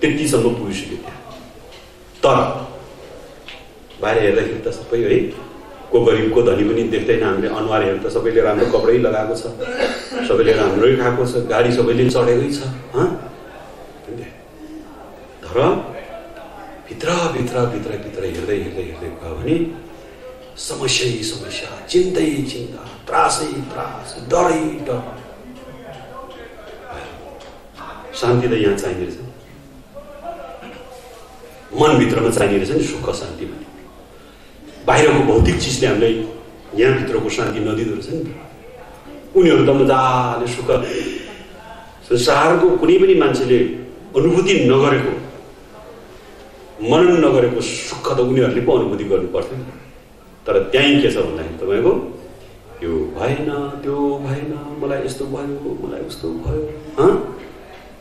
त्यतिसम्म पुगिसक्यो त्यहाँ। तर बाहिर हेर्दाखेरि त सबै है, को गरिब को धनी पनि देख्दैन हामीले। अनुहार हेर्दा सबैले राम्रो कपडै लगाएको छ, सबैले राम्रै खाएको छ, गाडी सबैले चढेकै छ। तर भित्र हेर्दै गयो भने समस्या, चिन्तै चिन्ता, त्रासै त्रास, डरै डर। शान्ति त यहाँ चाहिने रहेछ, मनभित्रमा चाहिने रहेछ नि सुख शान्ति भने। बाहिरको भौतिक चिजले हामीलाई यहाँभित्रको शान्ति नदिँदो रहेछ नि। उनीहरू त मजाले सुख, संसारको कुनै पनि मान्छेले अनुभूति नगरेको, मनन नगरेको सुख त उनीहरूले पो अनुभूति गर्नु पर्थ्यो। तर त्यहीँ के छ भन्दाखेरि तपाईँको यो भएन, त्यो भएन, मलाई यस्तो भयो, मलाई उस्तो भयो।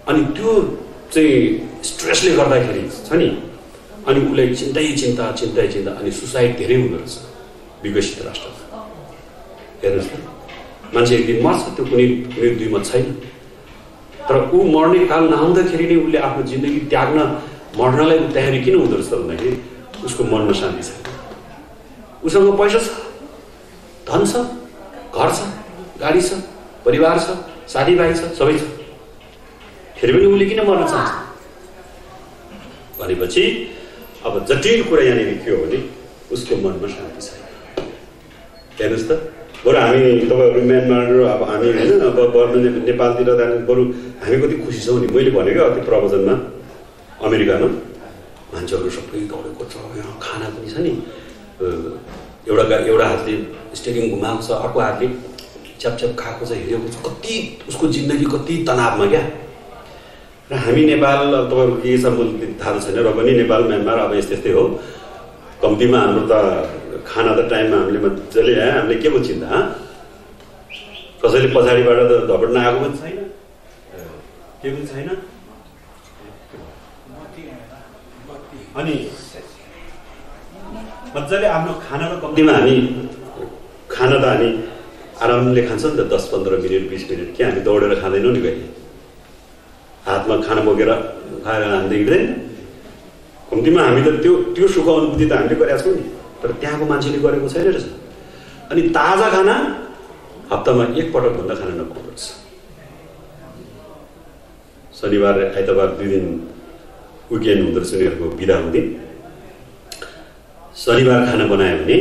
अनि त्यो चाहिँ स्ट्रेसले गर्दाखेरि छ नि, अनि उसलाई चिन्तै चिन्ता अनि सुसाइड धेरै हुँदो रहेछ विकसित राष्ट्रमा। हेर्नुहोस् न, मान्छे एक दिन मर्छ, त्यो कुनै दुईमा छैन। तर ऊ मर्ने काल नआउँदाखेरि नै उसले आफ्नो जिन्दगी त्याग्न, मर्नलाई तयारी किन हुँदो रहेछ भन्दाखेरि उसको मनमा शान्ति छैन। उसँग पैसा छ, धन छ, घर छ, गाडी छ, परिवार छ, साथीभाइ छ, सबै छ, फेरि पनि उसले किन मर्न चाहन्छ भनेपछि अब जटिल कुरा यहाँनिर के हो भने उसको मनमा शान्ति छैन। हेर्नुहोस् त, बरु हामी तपाईँहरू म्यानमार अब हामी होइन अब बर्मा नेपालतिर जाने बरु हामी कति खुसी छौँ नि। मैले भनेको अति प्रवचनमा अमेरिकामा मान्छेहरू सबै दौडेको छ, यहाँ खाना पनि छ नि, एउटा हातले स्टेरिङ घुमाएको छ, अर्को हातले च्याप खाएको छ, हिँडेको छ, कति उसको जिन्दगी कति तनावमा क्या। र हामी नेपाल तपाईँहरू के छ मलाई थाहा छैन, र पनि नेपाल म्यानमार अब यस्तै हो। कम्तीमा हाम्रो त खाना त टाइममा हामीले मजाले हामीले के पो चिन्ता, कसैले पछाडिबाट त धपट्न आएको पनि छैन, के पनि छैन। अनि मजाले आफ्नो खाना त कम्तीमा हामी खाना त हामी आरामले खान्छौँ नि त, 10-15 मिनट 20 मिनट के हामी दौडेर खाँदैनौँ नि कहिले। हातमा खाना बोकेर खाएर हामीले हिँड्दैन। कम्तीमा हामी त त्यो सुख अनुभूति त हामीले गरेका छौँ नि, तर त्यहाँको मान्छेले गरेको छैन रहेछ। अनि ताजा खाना हप्तामा एकपटक भन्दा खाना नपाउँदो रहेछ। शनिबार आइतबार 2 दिन विकेन्ड हुँदो रहेछ उनीहरूको बिदाको दिन। शनिबार खाना बनायो भने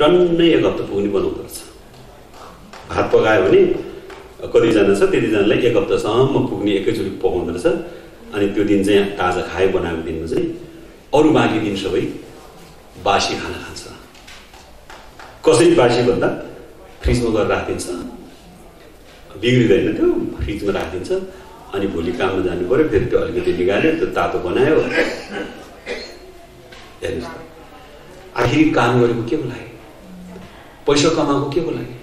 टन्नै 1 हप्ता पुग्ने बनाउँदो रहेछ। भात पकायो भने कतिजना छ त्यतिजनालाई 1 हप्तासम्म पुग्ने एकैचोटि पकाउँदो रहेछ। अनि त्यो दिन चाहिँ ताजा खायो बनाएको दिनमा चाहिँ, अरू बाँकी दिन सबै बासी खाना खान्छ। कसरी बासी भन्दा फ्रिजमा गरेर राखिदिन्छ, बिग्रिँदैन, त्यो फ्रिजमा राखिदिन्छ। अनि भोलि काममा जानु पऱ्यो, फेरि त्यो अलिकति निकाल्यो, त्यो तातो बनायो। हेर्नुहोस्, आखिर काम गरेको के को लागि, पैसा कमाएको के को लागि?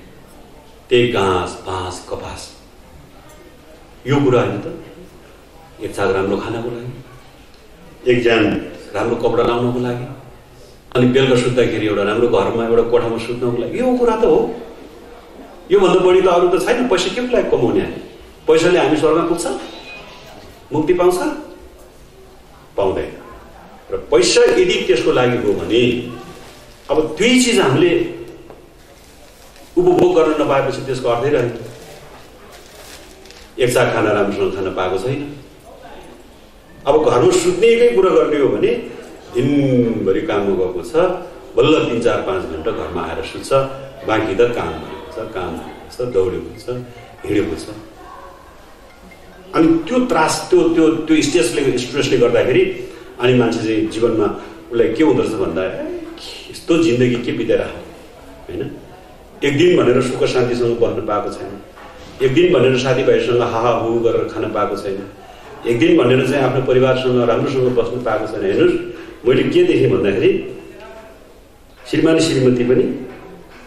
त्यही घाँस बाँस कपास, यो कुरा होइन त। एक छाक राम्रो खानको लागि, एक ज्यान राम्रो कपडा लाउनको लागि, अनि बेलुका सुत्दाखेरि एउटा राम्रो घरमा एउटा कोठामा सुत्नको लागि, यो कुरा त हो। योभन्दा बढी त अरू त छैन। पैसा के को लागि कमाउने? हामी पैसाले हामी स्वर्गमा पुग्छ, मुक्ति पाउँछ? पाउँदैन। र पैसा यदि त्यसको लागि हो भने अब दुई चिज हामीले उपभोग गर्न नपाएपछि त्यसको अर्थै रहेन। एक छाक खाना राम्रोसँग खान पाएको छैन। अब घरमा सुत्नेकै कुरा गर्ने हो भने दिनभरि काममा गएको छ, बल्ल 3-4-5 घन्टा घरमा आएर सुत्छ, बाँकी त काम गरेको छ, दौडेको छ, हिँडेको छ। अनि त्यो त्रास त्यो स्ट्रेसले गर्दाखेरि अनि मान्छे चाहिँ जीवनमा उसलाई के हुँदो रहेछ भन्दा यस्तो जिन्दगी के बिताइराख्ने होइन। एक दिन भनेर सुख शान्तिसँग बस्न पाएको छैन, एक दिन भनेर साथीभाइसँग हाहाहु गरेर खान पाएको छैन, एक दिन भनेर चाहिँ आफ्नो परिवारसँग राम्रोसँग बस्नु पाएको छैन। हेर्नुहोस् मैले के देखेँ भन्दाखेरि श्रीमान श्रीमती पनि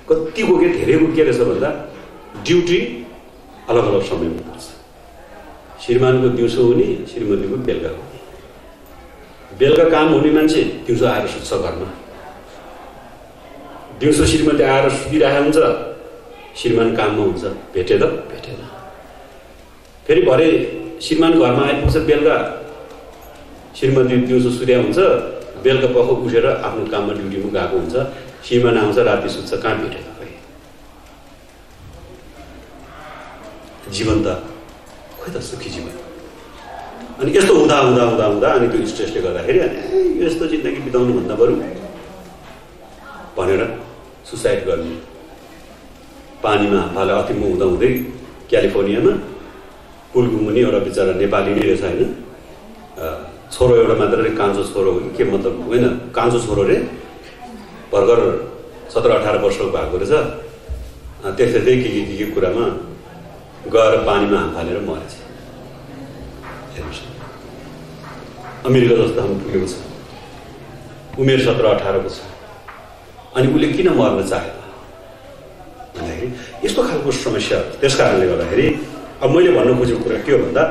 कतिको के धेरैको के रहेछ भन्दा ड्युटी अलग अलग समयमा पर्छ। श्रीमानको दिउँसो हुने, श्रीमतीको बेलुका हुने। बेलुका काम हुने मान्छे दिउँसो आएर सुत्छ घरमा, दिउँसो श्रीमती आएर सुतिरहेको हुन्छ, श्रीमान काममा हुन्छ, भेटेन। फेरि भरे श्रीमान घरमा आइपुग्छ बेलुका, श्रीमती दिउँसो सुत्या हुन्छ, बेलुका पख उठेर आफ्नो काममा ड्युटीमा गएको हुन्छ, श्रीमान आउँछ राति सुत्छ, कहाँ भेटेन खै। जीवन त खोइ त सुखी जीवन। अनि यस्तो हुँदा अनि त्यो स्ट्रेसले गर्दाखेरि यस्तो जिन्दगी बिताउनु भन्दा बरु भनेर सुसाइड गर्नु। पानीमा हाले अतिमा हुँदै क्यालिफोर्नियामा पुलको मुनि एउटा बिचरा नेपाली नै रहेछ होइन, छोरो एउटा मात्र रे, कान्छो छोरो हो कि के मतलब होइन, कान्छो छोरो रे, भर्खर 17-18 वर्षको भएको रहेछ। त्यस्तै के कुरामा गएर पानीमा हात हालेर मरेछ। हेर्नुहोस् अमेरिका जस्तो हामी पुगेको छ, उमेर 17-18 को छ, अनि उसले किन मर्न चाह्यो भन्दाखेरि यस्तो खालको समस्या। त्यस कारणले गर्दाखेरि अब मैले भन्नु खोजेको कुरा के हो भन्दा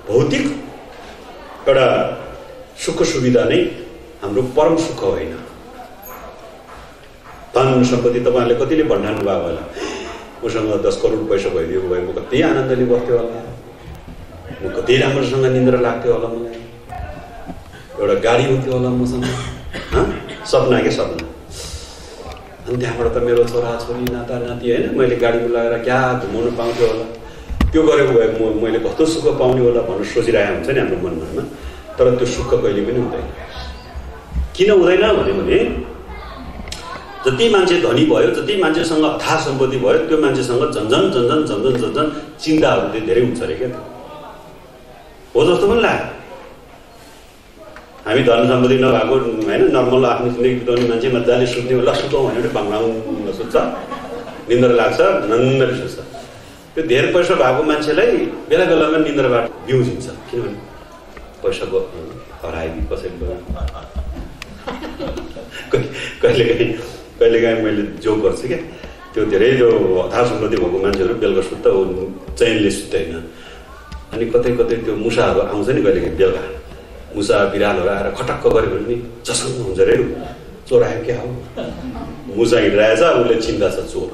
भौतिक एउटा सुख सुविधा नै हाम्रो परम सुख होइन। धन सम्पत्ति तपाईँहरूले कतिले भन्ठान्नु भएको होला, मसँग 10 करोड पैसा भइदिएको भए म कति आनन्दले बस्थ्यो होला, म कति राम्रोसँग निन्द्रा लाग्थ्यो होला, मलाई एउटा गाडी हुन्थ्यो होला मसँग, सपना के सपना। अनि त्यहाँबाट त मेरो छोराछोरी नातानाती होइन मैले गाडीमा लगाएर क्या घुमाउनु पाउँथ्यो होला, त्यो गरेको भए मैले कस्तो सुख पाउने होला भनेर सोचिरहेको हुन्छ नि हाम्रो मनमा। तर त्यो सुख कहिले पनि हुँदैन। किन हुँदैन भने जति मान्छे धनी भयो, जति मान्छेसँग अथाह सम्पत्ति भयो, त्यो मान्छेसँग झन्झन चिन्ताहरू चाहिँ धेरै हुन्छ अरे क्या। हो जस्तो पनि लाग्यो। हामी धन सम्पत्ति नभएको होइन, नर्मल आफ्नो जिन्दगी बिताउने मान्छे मजाले सुत्ने ल सुतौँ भनेर बाङ्लाउन सुत्छ, निन्द्रा लाग्छ, नन्दले सुत्छ। त्यो धेरै पैसा भएको मान्छेलाई बेला बेलामा निन्द्राबाट बिउजिन्छ, किनभने पैसाको हरायो कि कसैको। कहिलेकाहीँ मैले जोक गर्छु क्या, त्यो धेरै जो अथाह सम्पत्ति भएको मान्छेहरू बेलुका सुत्दा चैनले सुत्दैन। अनि कतै त्यो मुसाहरू आउँछ नि कहिलेकाहीँ बेलुका, मुसा बिरालोहरू आएर खटक्क गऱ्यो भने पनि जसङ्ग हुन्छ अरे, चोर आयो क्या हो, मुसा हिँडिरहेछ, उसले चिन्ता छ चोर।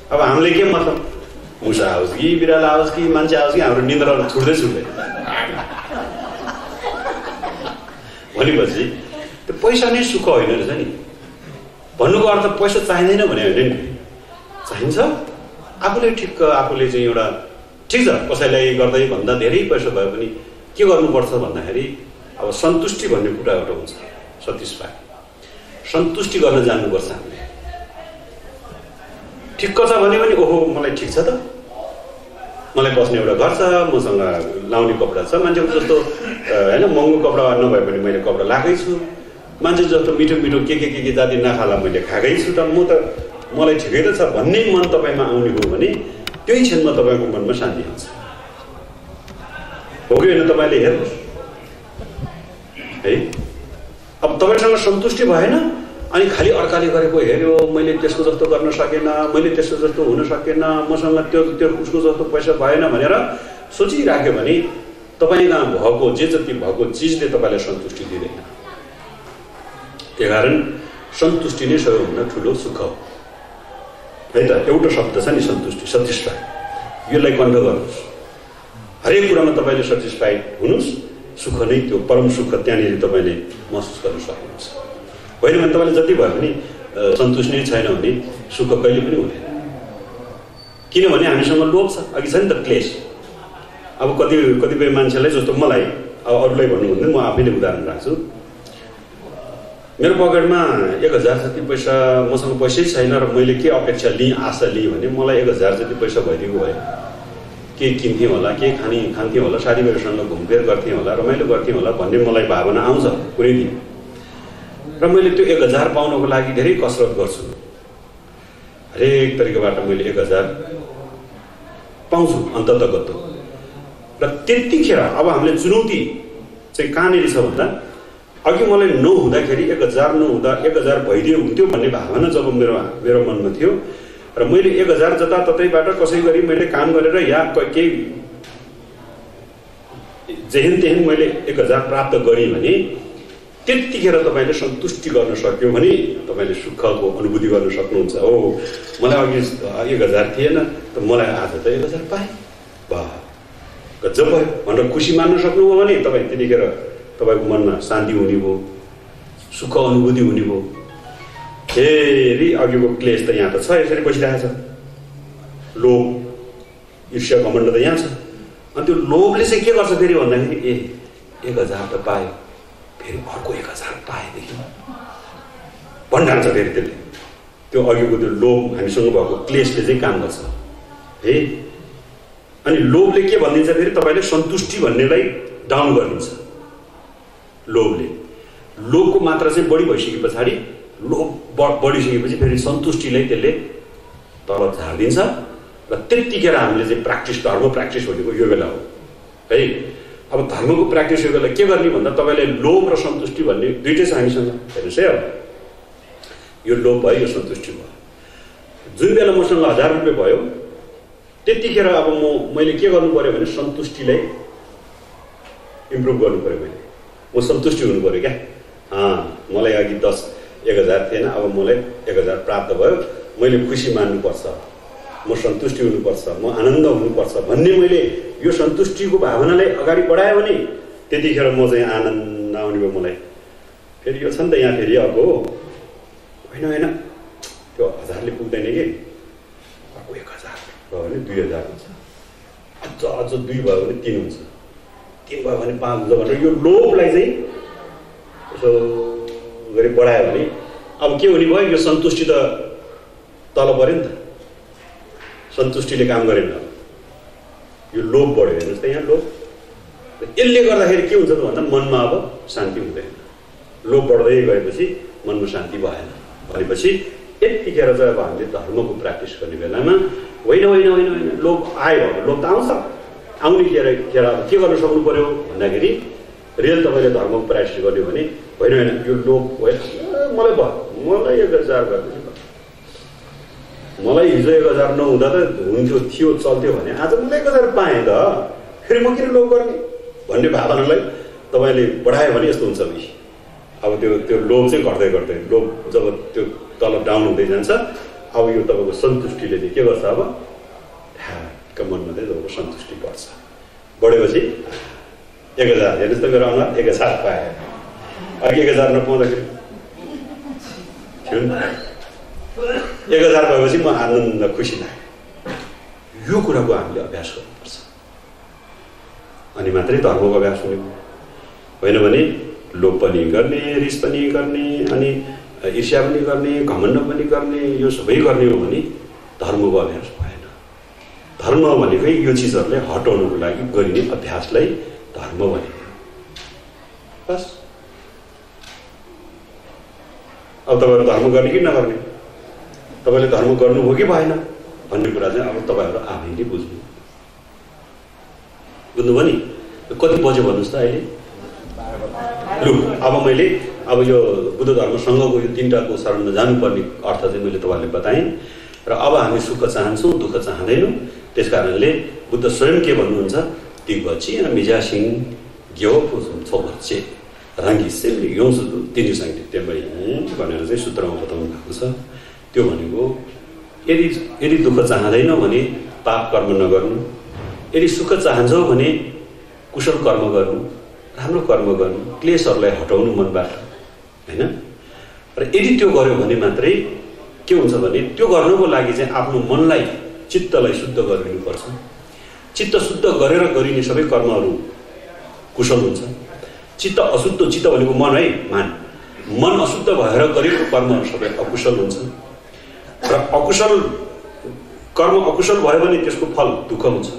अब हामीले के मतलब मुसा आओस् कि बिरालो आओस् कि मान्छे आओस् कि हाम्रो निन्द्रा छुट्दै भनेपछि त्यो पैसा नै सुख होइन रहेछ नि। भन्नुको अर्थ पैसा चाहिँदैन भने होइन नि, चाहिन्छ। आफूले ठिक्क आफूले चाहिँ एउटा ठिक छ, कसैलाई गर्दै भन्दा धेरै पैसा भए पनि के गर्नुपर्छ भन्दाखेरि अब सन्तुष्टि भन्ने कुरा एउटा हुन्छ, सतिस्फाई। सन्तुष्टि गर्न जान्नुपर्छ हामीले। ठिक्क छ भने पनि ओहो मलाई ठिक छ त, मलाई बस्ने एउटा घर छ, मसँग लाउने कपडा छ, मान्छेको जस्तो होइन महँगो कपडा नभए पनि मैले कपडा लगाएकै छु, मान्छे जस्तो मिठो के जाति नखाला मैले खाएकै छु, त मलाई ठिकै त छ भन्ने मन तपाईँमा आउने हो भने त्यही क्षणमा तपाईँको मनमा शान्ति हुन्छ। हो कि होइन तपाईँले हेर्नुहोस् है। अब तपाईँसँग सन्तुष्टि भएन अनि खालि अर्काले गरेको हेऱ्यो, मैले त्यसको जस्तो गर्न सकेन, मैले त्यसको जस्तो हुन सकेन, मसँग त्यो उसको जस्तो पैसा भएन भनेर सोचिराख्यो भने तपाईँसँग भएको जे जति भएको चिजले तपाईँलाई सन्तुष्टि दिँदैन। त्यही कारण सन्तुष्टि नै सबैभन्दा ठुलो सुख हो है त। एउटा शब्द छ नि सन्तुष्टि, सेटिस्फाई। यसलाई कन्ठ गर्नुहोस्, हरेक कुरामा तपाईँले सेटिस्फाइड हुनुहोस्, सुख नै त्यो परम सुख त्यहाँनिर तपाईँले महसुस गर्न सक्नुहुन्छ। होइन भने तपाईँले जति भयो भने सन्तुष्टि नै छैन भने सुख कहिले पनि हुँदैन। किनभने हामीसँग लोभ छ, अघि छ नि त क्लेश। अब कतिपय मान्छेलाई जस्तो मलाई, अब अरूलाई भन्नुभन्दा म आफैले उदाहरण राख्छु। मेरो पकेटमा 1000 जति पैसा मसँग पैसै छैन र मैले के अपेक्षा लिएँ आशा लिएँ भने मलाई 1000 जति पैसा भइदिएको भए के किन्थेँ होला के खान्थेँ होला साथीभाइहरूसँग घुमफिर गर्थेँ होला रमाइलो गर्थेँ होला भन्ने मलाई भावना आउँछ कुनै दिन र मैले त्यो 1000 पाउनको लागि धेरै कसरत गर्छु हरेक तरिकाबाट मैले 1000 पाउँछु अन्ततगत र त्यतिखेर अब हामीले चुनौती चाहिँ कहाँनिर छ भन्दा अघि मलाई नहुँदाखेरि 1000 नहुँदा 1000 भइदियो हुन्थ्यो भन्ने भावना जब मेरो मनमा थियो र मैले 1000 जताततैबाट कसै गरी मैले काम गरेर या केही जेहेन तेहेन मैले 1000 प्राप्त गरेँ भने त्यतिखेर तपाईँले सन्तुष्टि गर्न सक्यो भने तपाईँले सुखको अनुभूति गर्न सक्नुहुन्छ हो मलाई अघि 1000 थिएन त मलाई आज त 1000 पाएँ वाह गजब भयो भनेर खुसी मान्न सक्नुभयो भने तपाईँ त्यतिखेर तपाईँको मनमा शान्ति हुने भयो सुख अनुभूति हुने भयो फेरि अघिको क्लेश त यहाँ त छ यसरी बसिरहेको छ लोभ ईर्ष्या घमण्ड त यहाँ छ अनि त्यो लोभले चाहिँ के गर्छ फेरि भन्दाखेरि 1000 त पायो फेरि अर्को 1000 पाएदेखि भनिरहन्छ फेरि त्यसले त्यो अघिको त्यो लोभ हामीसँग भएको क्लेशले चाहिँ काम गर्छ है अनि लोभले के भनिदिन्छ फेरि तपाईँले सन्तुष्टि भन्नेलाई डाउन गरिदिन्छ लोभको मात्रा चाहिँ बढी भइसके पछाडि लोभ बढिसकेपछि फेरि सन्तुष्टिलाई त्यसले तल झारिदिन्छ र त्यतिखेर हामीले चाहिँ धर्म प्र्याक्टिस भनेको यो बेला हो है अब धर्मको प्र्याक्टिस यो बेला के गर्ने भन्दा तपाईँले लोभ र सन्तुष्टि भन्ने दुइटै छ हामीसँग हेर्नुहोस् है अब यो लोभ भयो यो सन्तुष्टि भयो जुन बेला मसँग 1000 रुपियाँ भयो त्यतिखेर अब मैले के गर्नु पर्यो भने सन्तुष्टिलाई इम्प्रुभ गर्नु पर्यो म सन्तुष्टि हुनु पर्यो क्या मलाई अघि 10,000 थिएन अब मलाई 1000 प्राप्त भयो मैले खुसी मान्नुपर्छ म सन्तुष्टि हुनुपर्छ म आनन्द हुनुपर्छ भन्ने मैले यो सन्तुष्टिको भावनालाई अगाडि बढाएँ भने त्यतिखेर म चाहिँ आनन्द आउने भयो मलाई फेरि यो छ नि त यहाँ फेरि अर्को होइन त्यो 1000ले पुग्दैन कि अर्को 1000 भयो भने 2000 हुन्छ अझ 2 भयो भने 3 हुन्छ 3 भयो भने 5 हुन्छ भनेर यो लोभलाई चाहिँ यसो गरी बढायो भने अब के हुने भयो यो सन्तुष्टि त तल पर्यो नि त सन्तुष्टिले काम गरेन यो लोभ बढ्यो हेर्नुहोस् त यहाँ लोभ यसले गर्दाखेरि के हुन्छ त भन्दा मनमा अब शान्ति हुँदैन लोभ बढ्दै गएपछि मनमा शान्ति भएन भनेपछि यतिखेर चाहिँ अब हामीले धर्मको प्र्याक्टिस गर्ने बेलामा होइन लोभ आयो भने लोभ त आउँछ आउने खेर के गर्न सक्नु पर्यो भन्दाखेरि रियल तपाईँले धर्मको प्र्याक्टिस गर्यो भने होइन यो लोभ होइन मलाई 1000 गर्दैछ मलाई हिजो 1000 नहुँदा त हुन्थ्यो चल्थ्यो भने आज मैले 1000 पाएँ त फेरि म किन लोभ गर्ने भन्ने भावनालाई तपाईँले बढायो भने यस्तो हुन्छ नि अब त्यो लोभ चाहिँ घट्दै लोभ जब त्यो तल डाउन हुँदै जान्छ अब यो तपाईँको सन्तुष्टिले चाहिँ के गर्छ अब ढ्याक्क मनमा चाहिँ तपाईँको सन्तुष्टि बढ्छ बढेपछि 1000 हेर्नुहोस् त मेरो अनुहार 1000 पाएँ अघि 1000 नपाउँदाखेरि थियो नि 1000 भएपछि म आनन्द खुसी लाग्यो यो कुराको हामीले अभ्यास गर्नुपर्छ अनि मात्रै धर्मको अभ्यास हुने होइन भने लोभ पनि गर्ने रिस पनि गर्ने अनि ईर्ष्या पनि गर्ने घमण्ड पनि गर्ने यो सबै गर्ने हो भने धर्मको अभ्यास भएन धर्म भनेकै यो चिजहरूलाई हटाउनको लागि गरिने अभ्यासलाई धर्म भनेको बस अब तपाईँहरू धर्म गर्ने कि नगर्ने तपाईँले धर्म गर्नुभयो कि भएन भन्ने कुरा चाहिँ अब तपाईँहरू आफैले बुझ्नुभयो नि कति बज्यो भन्नुहोस् त अहिले लु अब मैले अब यो बुद्ध धर्मसँगको यो 3टाको शरणमा जानुपर्ने अर्थ चाहिँ मैले तपाईँलाई बताएँ र अब हामी सुख चाहन्छौँ दुःख चाहँदैनौँ त्यस कारणले बुद्ध स्वयं के भन्नुहुन्छ दिग्बची मिजासिङ ग्यो छोचे राङ्गी सेमले योंसु तिनी साङ्गतित्यमै भनेर चाहिँ सूत्रमा बताउनु भएको छ त्यो भनेको यदि दुःख चाहँदैनौ भने पाप कर्म नगर्नु यदि सुख चाहन्छौ भने कुशल कर्म गर्नु राम्रो कर्म गर्नु क्लेशहरूलाई हटाउनु मनबाट हैन र यदि त्यो गर्यो भने मात्रै के हुन्छ भने त्यो गर्नको लागि चाहिँ आफ्नो मनलाई चित्तलाई शुद्ध गरिनु पर्छ चित्त शुद्ध गरेर गरिने सबै कर्महरू कुशल हुन्छ चित्त अशुद्ध चित्त भनेको मन है मन अशुद्ध भएर गरेको कर्महरू सबै अकुशल हुन्छन् र कर्म अकुशल भयो भने त्यसको फल दुःख हुन्छ,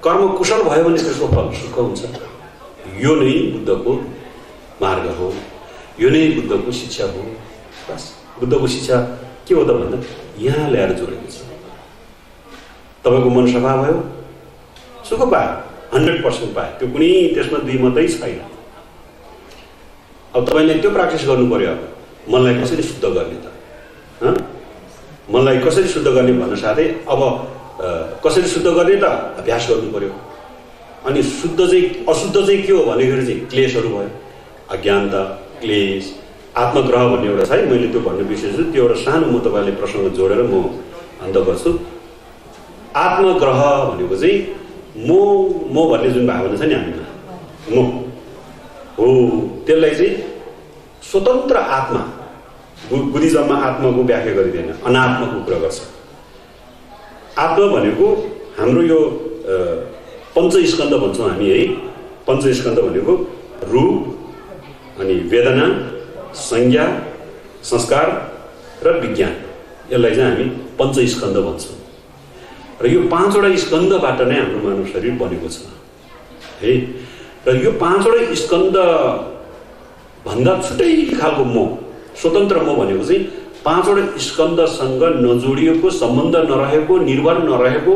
कर्म कुशल भयो भने त्यसको फल सुख हुन्छ। यो नै बुद्धको मार्ग हो, यो नै बुद्धको शिक्षा हो। बस बुद्धको शिक्षा के हो त भन्दा यहाँ ल्याएर जोडेको छ। तपाईँको मन सफा भयो, सुख पायो, 100% पायो, त्यो कुनै त्यसमा दुई मात्रै छैन। अब तपाईँले त्यो प्र्याक्टिस गर्नु पर्यो। अब मनलाई कसरी शुद्ध गर्ने त, मनलाई कसरी शुद्ध गर्ने भन्नु साथै अब कसरी शुद्ध गर्ने त अभ्यास गर्नु पर्यो। अनि शुद्ध चाहिँ अशुद्ध चाहिँ के हो भनेखेरि चाहिँ क्लेशहरू भयो, अज्ञानता, क्लेश, आत्मग्रह भन्ने एउटा छ है, मैले त्यो भन्नु बिर्सेछु। त्यो एउटा सानो म तपाईँले प्रसङ्ग जोडेर म अन्त गर्छु। आत्मग्रह भनेको चाहिँ म भन्ने जुन भावना छ नि हामीमा, म हो, त्यसलाई चाहिँ स्वतन्त्र आत्मा, बुद्धिज्ममा आत्माको व्याख्या गरिँदैन, अनात्माको कुरा गर्छ। आत्मा भनेको हाम्रो यो पञ्चस्कन्ध भन्छौँ हामी है। पञ्चस्कन्ध भनेको रूप, अनि वेदना, संज्ञा, संस्कार र विज्ञान, यसलाई चाहिँ हामी पञ्चस्कन्ध भन्छौँ। र यो 5वटा स्कन्धबाट नै हाम्रो मानव शरीर बनेको छ है। र यो 5वटा स्कन्ध भन्दा छुट्टै खालको म, स्वतन्त्र म भनेको चाहिँ 5वटा स्कन्धसँग नजोडिएको, सम्बन्ध नरहेको, निर्भर नरहेको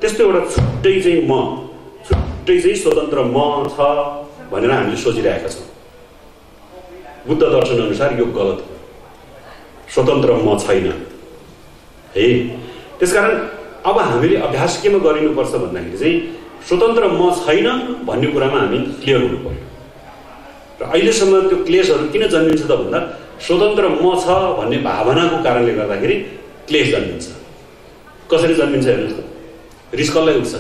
त्यस्तो एउटा छुट्टै चाहिँ म, छुट्टै चाहिँ स्वतन्त्र म छ भनेर हामीले सोचिरहेका छौँ। बुद्ध दर्शन अनुसार यो गलत हो, स्वतन्त्र म छैन है। त्यसकारण अब हामीले अभ्यास केमा गरिनुपर्छ भन्दाखेरि चाहिँ स्वतन्त्र म छैन भन्ने कुरामा हामी क्लियर हुनु पर्यो। र अहिलेसम्म त्यो क्लेशहरू किन जन्मिन्छ त भन्दा स्वतन्त्र म छ भन्ने भावनाको कारणले गर्दाखेरि क्लेश जन्मिन्छ। कसरी जन्मिन्छ हेर्नुहोस् त। रिस कसलाई उठ्छ?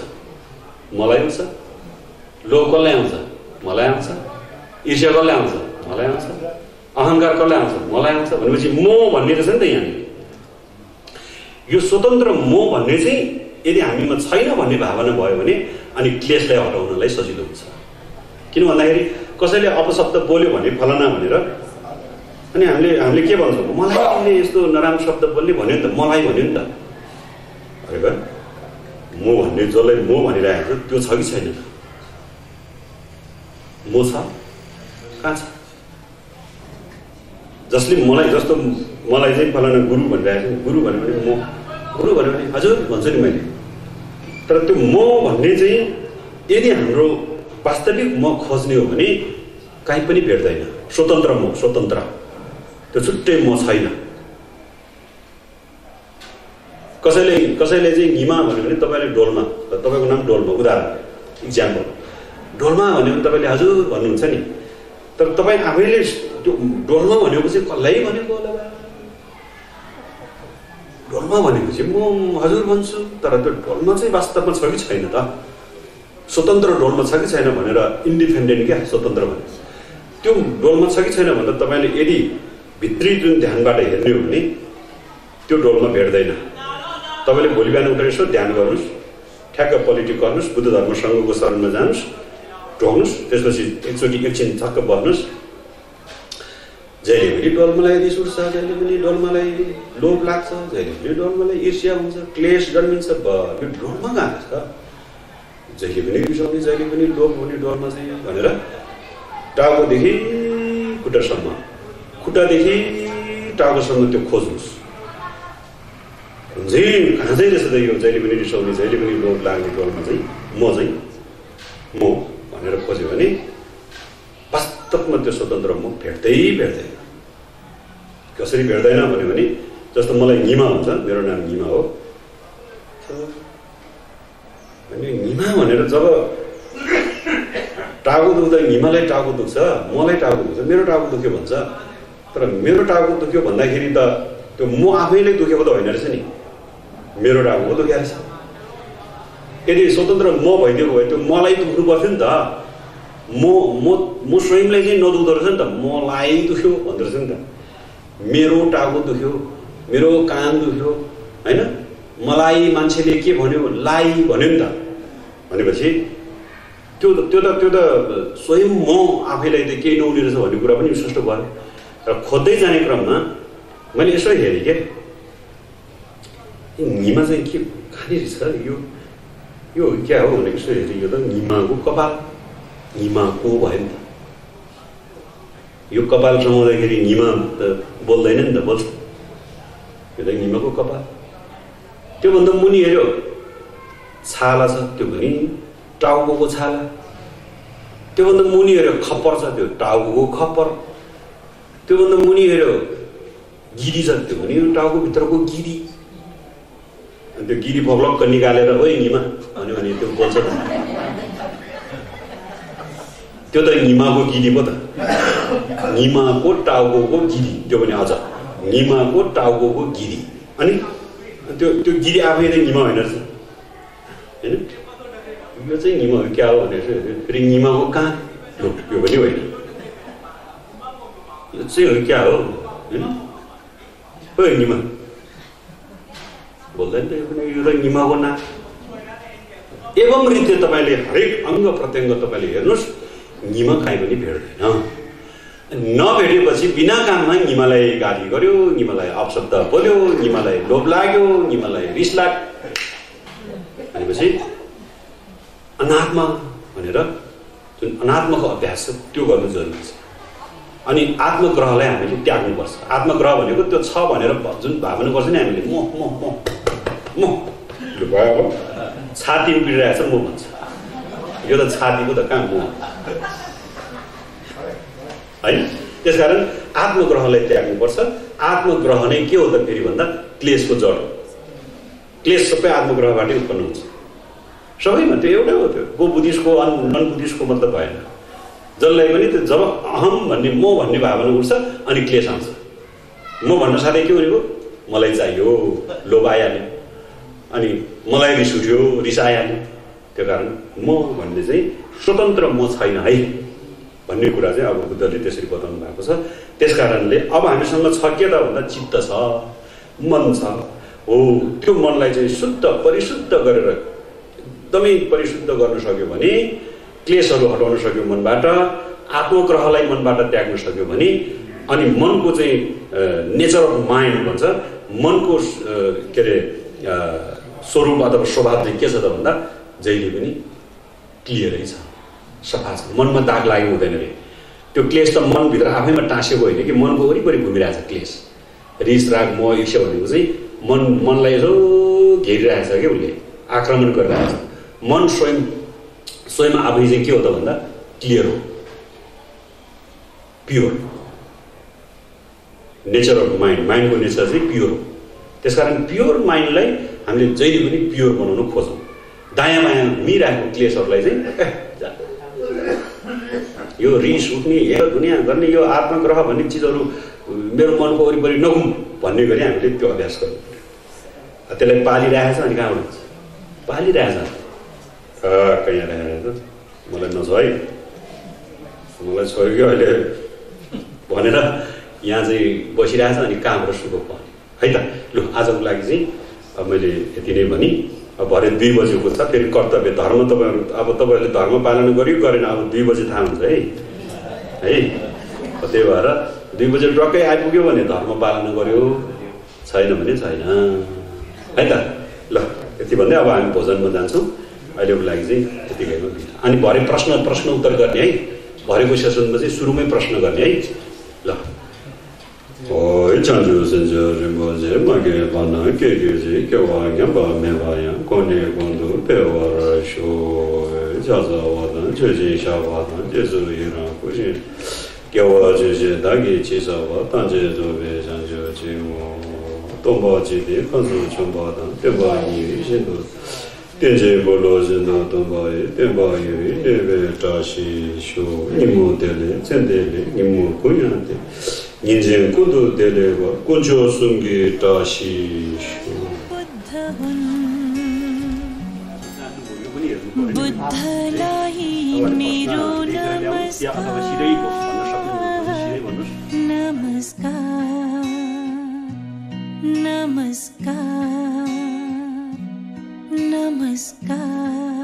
मलाई उठ्छ। लोभ कसलाई आउँछ? मलाई आउँछ। ईर्ष्या कसलाई आउँछ? मलाई आउँछ। अहङ्कार कसलाई आउँछ? मलाई आउँछ। भनेपछि म भन्ने रहेछ नि त यहाँनिर। यो स्वतन्त्र म भन्ने चाहिँ यदि हामीमा छैन भन्ने भावना भयो भने अनि क्लेशलाई हटाउनलाई सजिलो हुन्छ। किन भन्दाखेरि कसैले अपशब्द बोल्यो भने फलाना भनेर, अनि हामीले के भन्छौँ? मलाई किन यस्तो नराम्रो शब्द बोल्ने भन्यो नि त, मलाई भन्यो नि त। अरे भाइ, म भन्ने जसलाई म भनिरहेको छ त्यो छ कि छैन? म छ? कहाँ छ? जसले मलाई, जस्तो मलाई चाहिँ फलाना गुरु भनिरहेको छ, गुरु भन्यो भने म, गुरु भन्यो भने हजुर भन्छु नि मैले। तर त्यो म भन्ने चाहिँ यदि हाम्रो वास्तविक म खोज्ने हो भने कहीँ पनि भेट्दैन। स्वतन्त्र म, स्वतन्त्र, त्यो छुट्टै म छैन। कसैले चाहिँ घिमा भन्यो भने तपाईँले डोल्मा, तपाईँको नाम डोल्मा, उदाहरण इक्जाम्पल, डोल्मा भन्यो भने तपाईँले हजुर भन्नुहुन्छ नि। तर तपाईँ आफैले त्यो डोल्मा भनेपछि कसलाई भनेको होला? डोल्मा भनेपछि म हजुर भन्छु, तर त्यो डोल्मा चाहिँ वास्तवमा छ कि छैन त? स्वतन्त्र डोल्मा छ कि छैन भनेर इन्डिपेन्डेन्ट क्या स्वतन्त्र भने, त्यो डोल्मा छ कि छैन भनेर तपाईँले यदि भित्री जुन ध्यानबाट हेर्ने हो भने त्यो डोल्मा भेट्दैन। तपाईँले भोलि बिहान उठेर यसो ध्यान गर्नुहोस्, ठ्याक्क पोलिटिक गर्नुहोस्, बुद्ध धर्म सङ्घको शरणमा जानुहोस्, ढोग्नुहोस्, त्यसपछि एकचोटि एकछिन छक्क बस्नुहोस्। जहिले पनि डोल्मालाई रिस उठ्छ, जहिले पनि डोल्मालाई लोभ लाग्छ, जहिले पनि डोल्मालाई ईर्ष्या हुन्छ, क्लेश जन्मिन्छ। यो डोल्मा कहाँ छ? जहिले पनि रिसाउने, जहिले पनि लोभ हुने डोल्मा चाहिँ भनेर टाउकोदेखि खुट्टासम्म, खुट्टादेखि टाउकोसम्म त्यो खोज्नुहोस्। कहाँ चाहिँ रहेछ त यो जहिले पनि रिसाउने, जहिले पनि लोभ लाग्ने डोल्मा चाहिँ म भनेर खोज्यो भने वास्तवमा त्यो स्वतन्त्र म भेट्दैन। कसरी भेट्दैन भन्यो भने जस्तो मलाई निमा हुन्छ, मेरो नाम निमा हो, अनि निमा भनेर जब टाउको दुख्दा निमालाई टाउको दुख्छ, मलाई टाउको दुख्छ, मेरो टाउको दुख्यो भन्छ। तर मेरो टाउको दुख्यो भन्दाखेरि त त्यो म आफैले दुखेको त होइन रहेछ नि, मेरो टाउको दुख्या रहेछ। यदि स्वतन्त्र म भइदिएको भए त्यो मलाई दुख्नु पर्थ्यो नि त। म स्वयंलाई चाहिँ नदुख्दो रहेछ नि त, मलाई दुख्यो भन्दो रहेछ नि त। मेरो टाउको दुख्यो, मेरो कान दुख्यो, होइन? मलाई मान्छेले के भन्यो, लाई भन्यो नि त। भनेपछि त्यो त स्वयं म आफैलाई त केही नहुने रहेछ भन्ने कुरा पनि स्पष्ट भयो। र खोज्दै जाने क्रममा मैले यसो हेरेँ के निमा चाहिँ के खाने रहेछ यो क्या हो भनेको यसो हेरेँ यो त निमाको कपाल निमाको भयो नि त यो कपाल समाउँदाखेरि निमा त बोल्दैन नि त बोल्छ यो त निमाको कपाल त्योभन्दा मुनि हेऱ्यो छाला छ त्यो पनि टाउको छाला त्योभन्दा मुनि हेऱ्यो खप्पर छ त्यो टाउको खप्पर त्योभन्दा मुनि हेऱ्यो गिरी छ त्यो पनि टाउको भित्रको गिरी अनि त्यो गिरी भोग्लक्क निकालेर ओइ निमा भन्यो भने त्यो बोल्छ त त्यो त निमाको गिरी पो त निमाको टाउको गिरी त्यो पनि अझ निमाको टाउको गिरी अनि त्यो गिरी आफै त निमा होइन रहेछ होइन यो चाहिँ निमा हो क्या हो भनेर फेरि निमाको कहाँ यो पनि होइन यो चाहिँ हो क्या हो होइन हो निमा बोल्दैन त यो पनि यो त निमाको नाम एवं रीति तपाईँले हरेक अङ्ग प्रत्यङ्ग तपाईँले हेर्नुहोस् निमा काहीँ पनि भेट्दैन नभेटेपछि बिना काममा निमालाई गाली गर्यो निमालाई अपशब्द बोल्यो निमालाई लोभ लाग्यो निमालाई रिस लाग्यो भनेपछि अनात्मा भनेर जुन अनात्माको अभ्यास छ त्यो गर्नु जरुरी छ अनि आत्मग्रहलाई हामीले त्याग्नुपर्छ आत्मग्रह भनेको त्यो छ भनेर जुन भावना गर्छ नि हामीले म भयो छाती उभिरहेको छ म भन्छ यो त छातीको त कहाँ म होइन त्यसकारण आत्मग्रहलाई त्याग्नुपर्छ आत्मग्रह नै के हो त फेरि भन्दा क्लेशको जड क्लेश सबै आत्मग्रहबाटै उत्पन्न हुन्छ सबैमा त्यो एउटै हो त्यो गो बुद्धिस्टको नन बुद्धिस्टको मतलब भएन जसलाई पनि त्यो जब अहम भन्ने म भन्ने भावना उठ्छ अनि क्लेश आउँछ म भन्न साथै के भनेको मलाई चाहियो लोभ आइहाल्यो अनि मलाई रिस उठ्यो रिस आइहाल्यो त्यो कारण म भन्ने चाहिँ स्वतन्त्र म छैन है भन्ने कुरा चाहिँ अब बुद्धले त्यसरी बताउनु भएको छ त्यसकारणले अब हामीसँग छ के त भन्दा चित्त छ मन छ हो त्यो मनलाई चाहिँ शुद्ध परिशुद्ध गरेर एकदमै परिशुद्ध गर्न सक्यो भने क्लेशहरू हटाउन सक्यो मनबाट आत्मग्रहलाई मनबाट त्याग्न सक्यो भने अनि मनको चाहिँ नेचर अफ माइन्ड भन्छ मनको के अरे स्वरूप अथवा स्वभाव चाहिँ के छ त भन्दा जहिले पनि क्लियरै छ सफा छ मनमा दाग लाग्यो हुँदैन रे त्यो क्लेश त मनभित्र आफैमा टाँसेको होइन कि मनको वरिपरि घुमिरहेछ क्लेश रिस राग मोह इच्छा भनेको चाहिँ मनलाई यसो घेरिरहेछ क्या उसले आक्रमण गरिरहेछ मन स्वयं आफै चाहिँ के हो त भन्दा क्लियर हो प्योर नेचर अफ माइन्डको नेचर चाहिँ प्योर हो त्यसकारण प्योर माइन्डलाई हामीले जहिले पनि प्योर बनाउन खोजौँ दायाँ बायाँ घुमिरहेको क्लेशहरूलाई चाहिँ यो रिस उठ्ने हेर दुनियाँ गर्ने यो आत्मग्रह भन्ने चिजहरू मेरो मनको वरिपरि नघुम भन्ने गरी हामीले त्यो अभ्यास गर्नु त्यसलाई पालिरहेछ अनि कहाँबाट हुन्छ पालिरहेछ कहाँ रहेछ मलाई नछ है मलाई छोयो कि अहिले भनेर यहाँ चाहिँ बसिरहेछ अनि कहाँबाट सुख पाउने है त लु आजको लागि चाहिँ मैले यति नै भनी अब भरे 2 बजेको छ फेरि कर्तव्य धर्म तपाईँहरू अब तपाईँहरूले धर्म पालन गर्यो गरेन अब 2 बजे थाहा हुन्छ है त्यही भएर 2 बजे टक्कै आइपुग्यो भने धर्म पालन गर्यो छैन भने छैन है त ल यति भन्दै अब हामी भोजनमा जान्छौँ अहिलेको लागि चाहिँ यतिकैमा अनि भरे प्रश्न उत्तर गर्ने है भरेको सेसनमा चाहिँ सुरुमै प्रश्न गर्ने है ल oi chanju senjo rimboje mage bana kegeje kewa nyamba mebaya kone kondo pewara sho jaza wada jeje shawada jezu ira kuji kewa jeje dagi chisa wa tanje zobe janjo chimo tomba jide kanzu chomba da temba ni shindo tenje bolo jino tomba e temba yu debe tashi sho nimu dele sendele nimu kunyante 인생 कुदु देलेव कुंजो सुंगी Tashi बुद्धलाई मेरो नमस्कार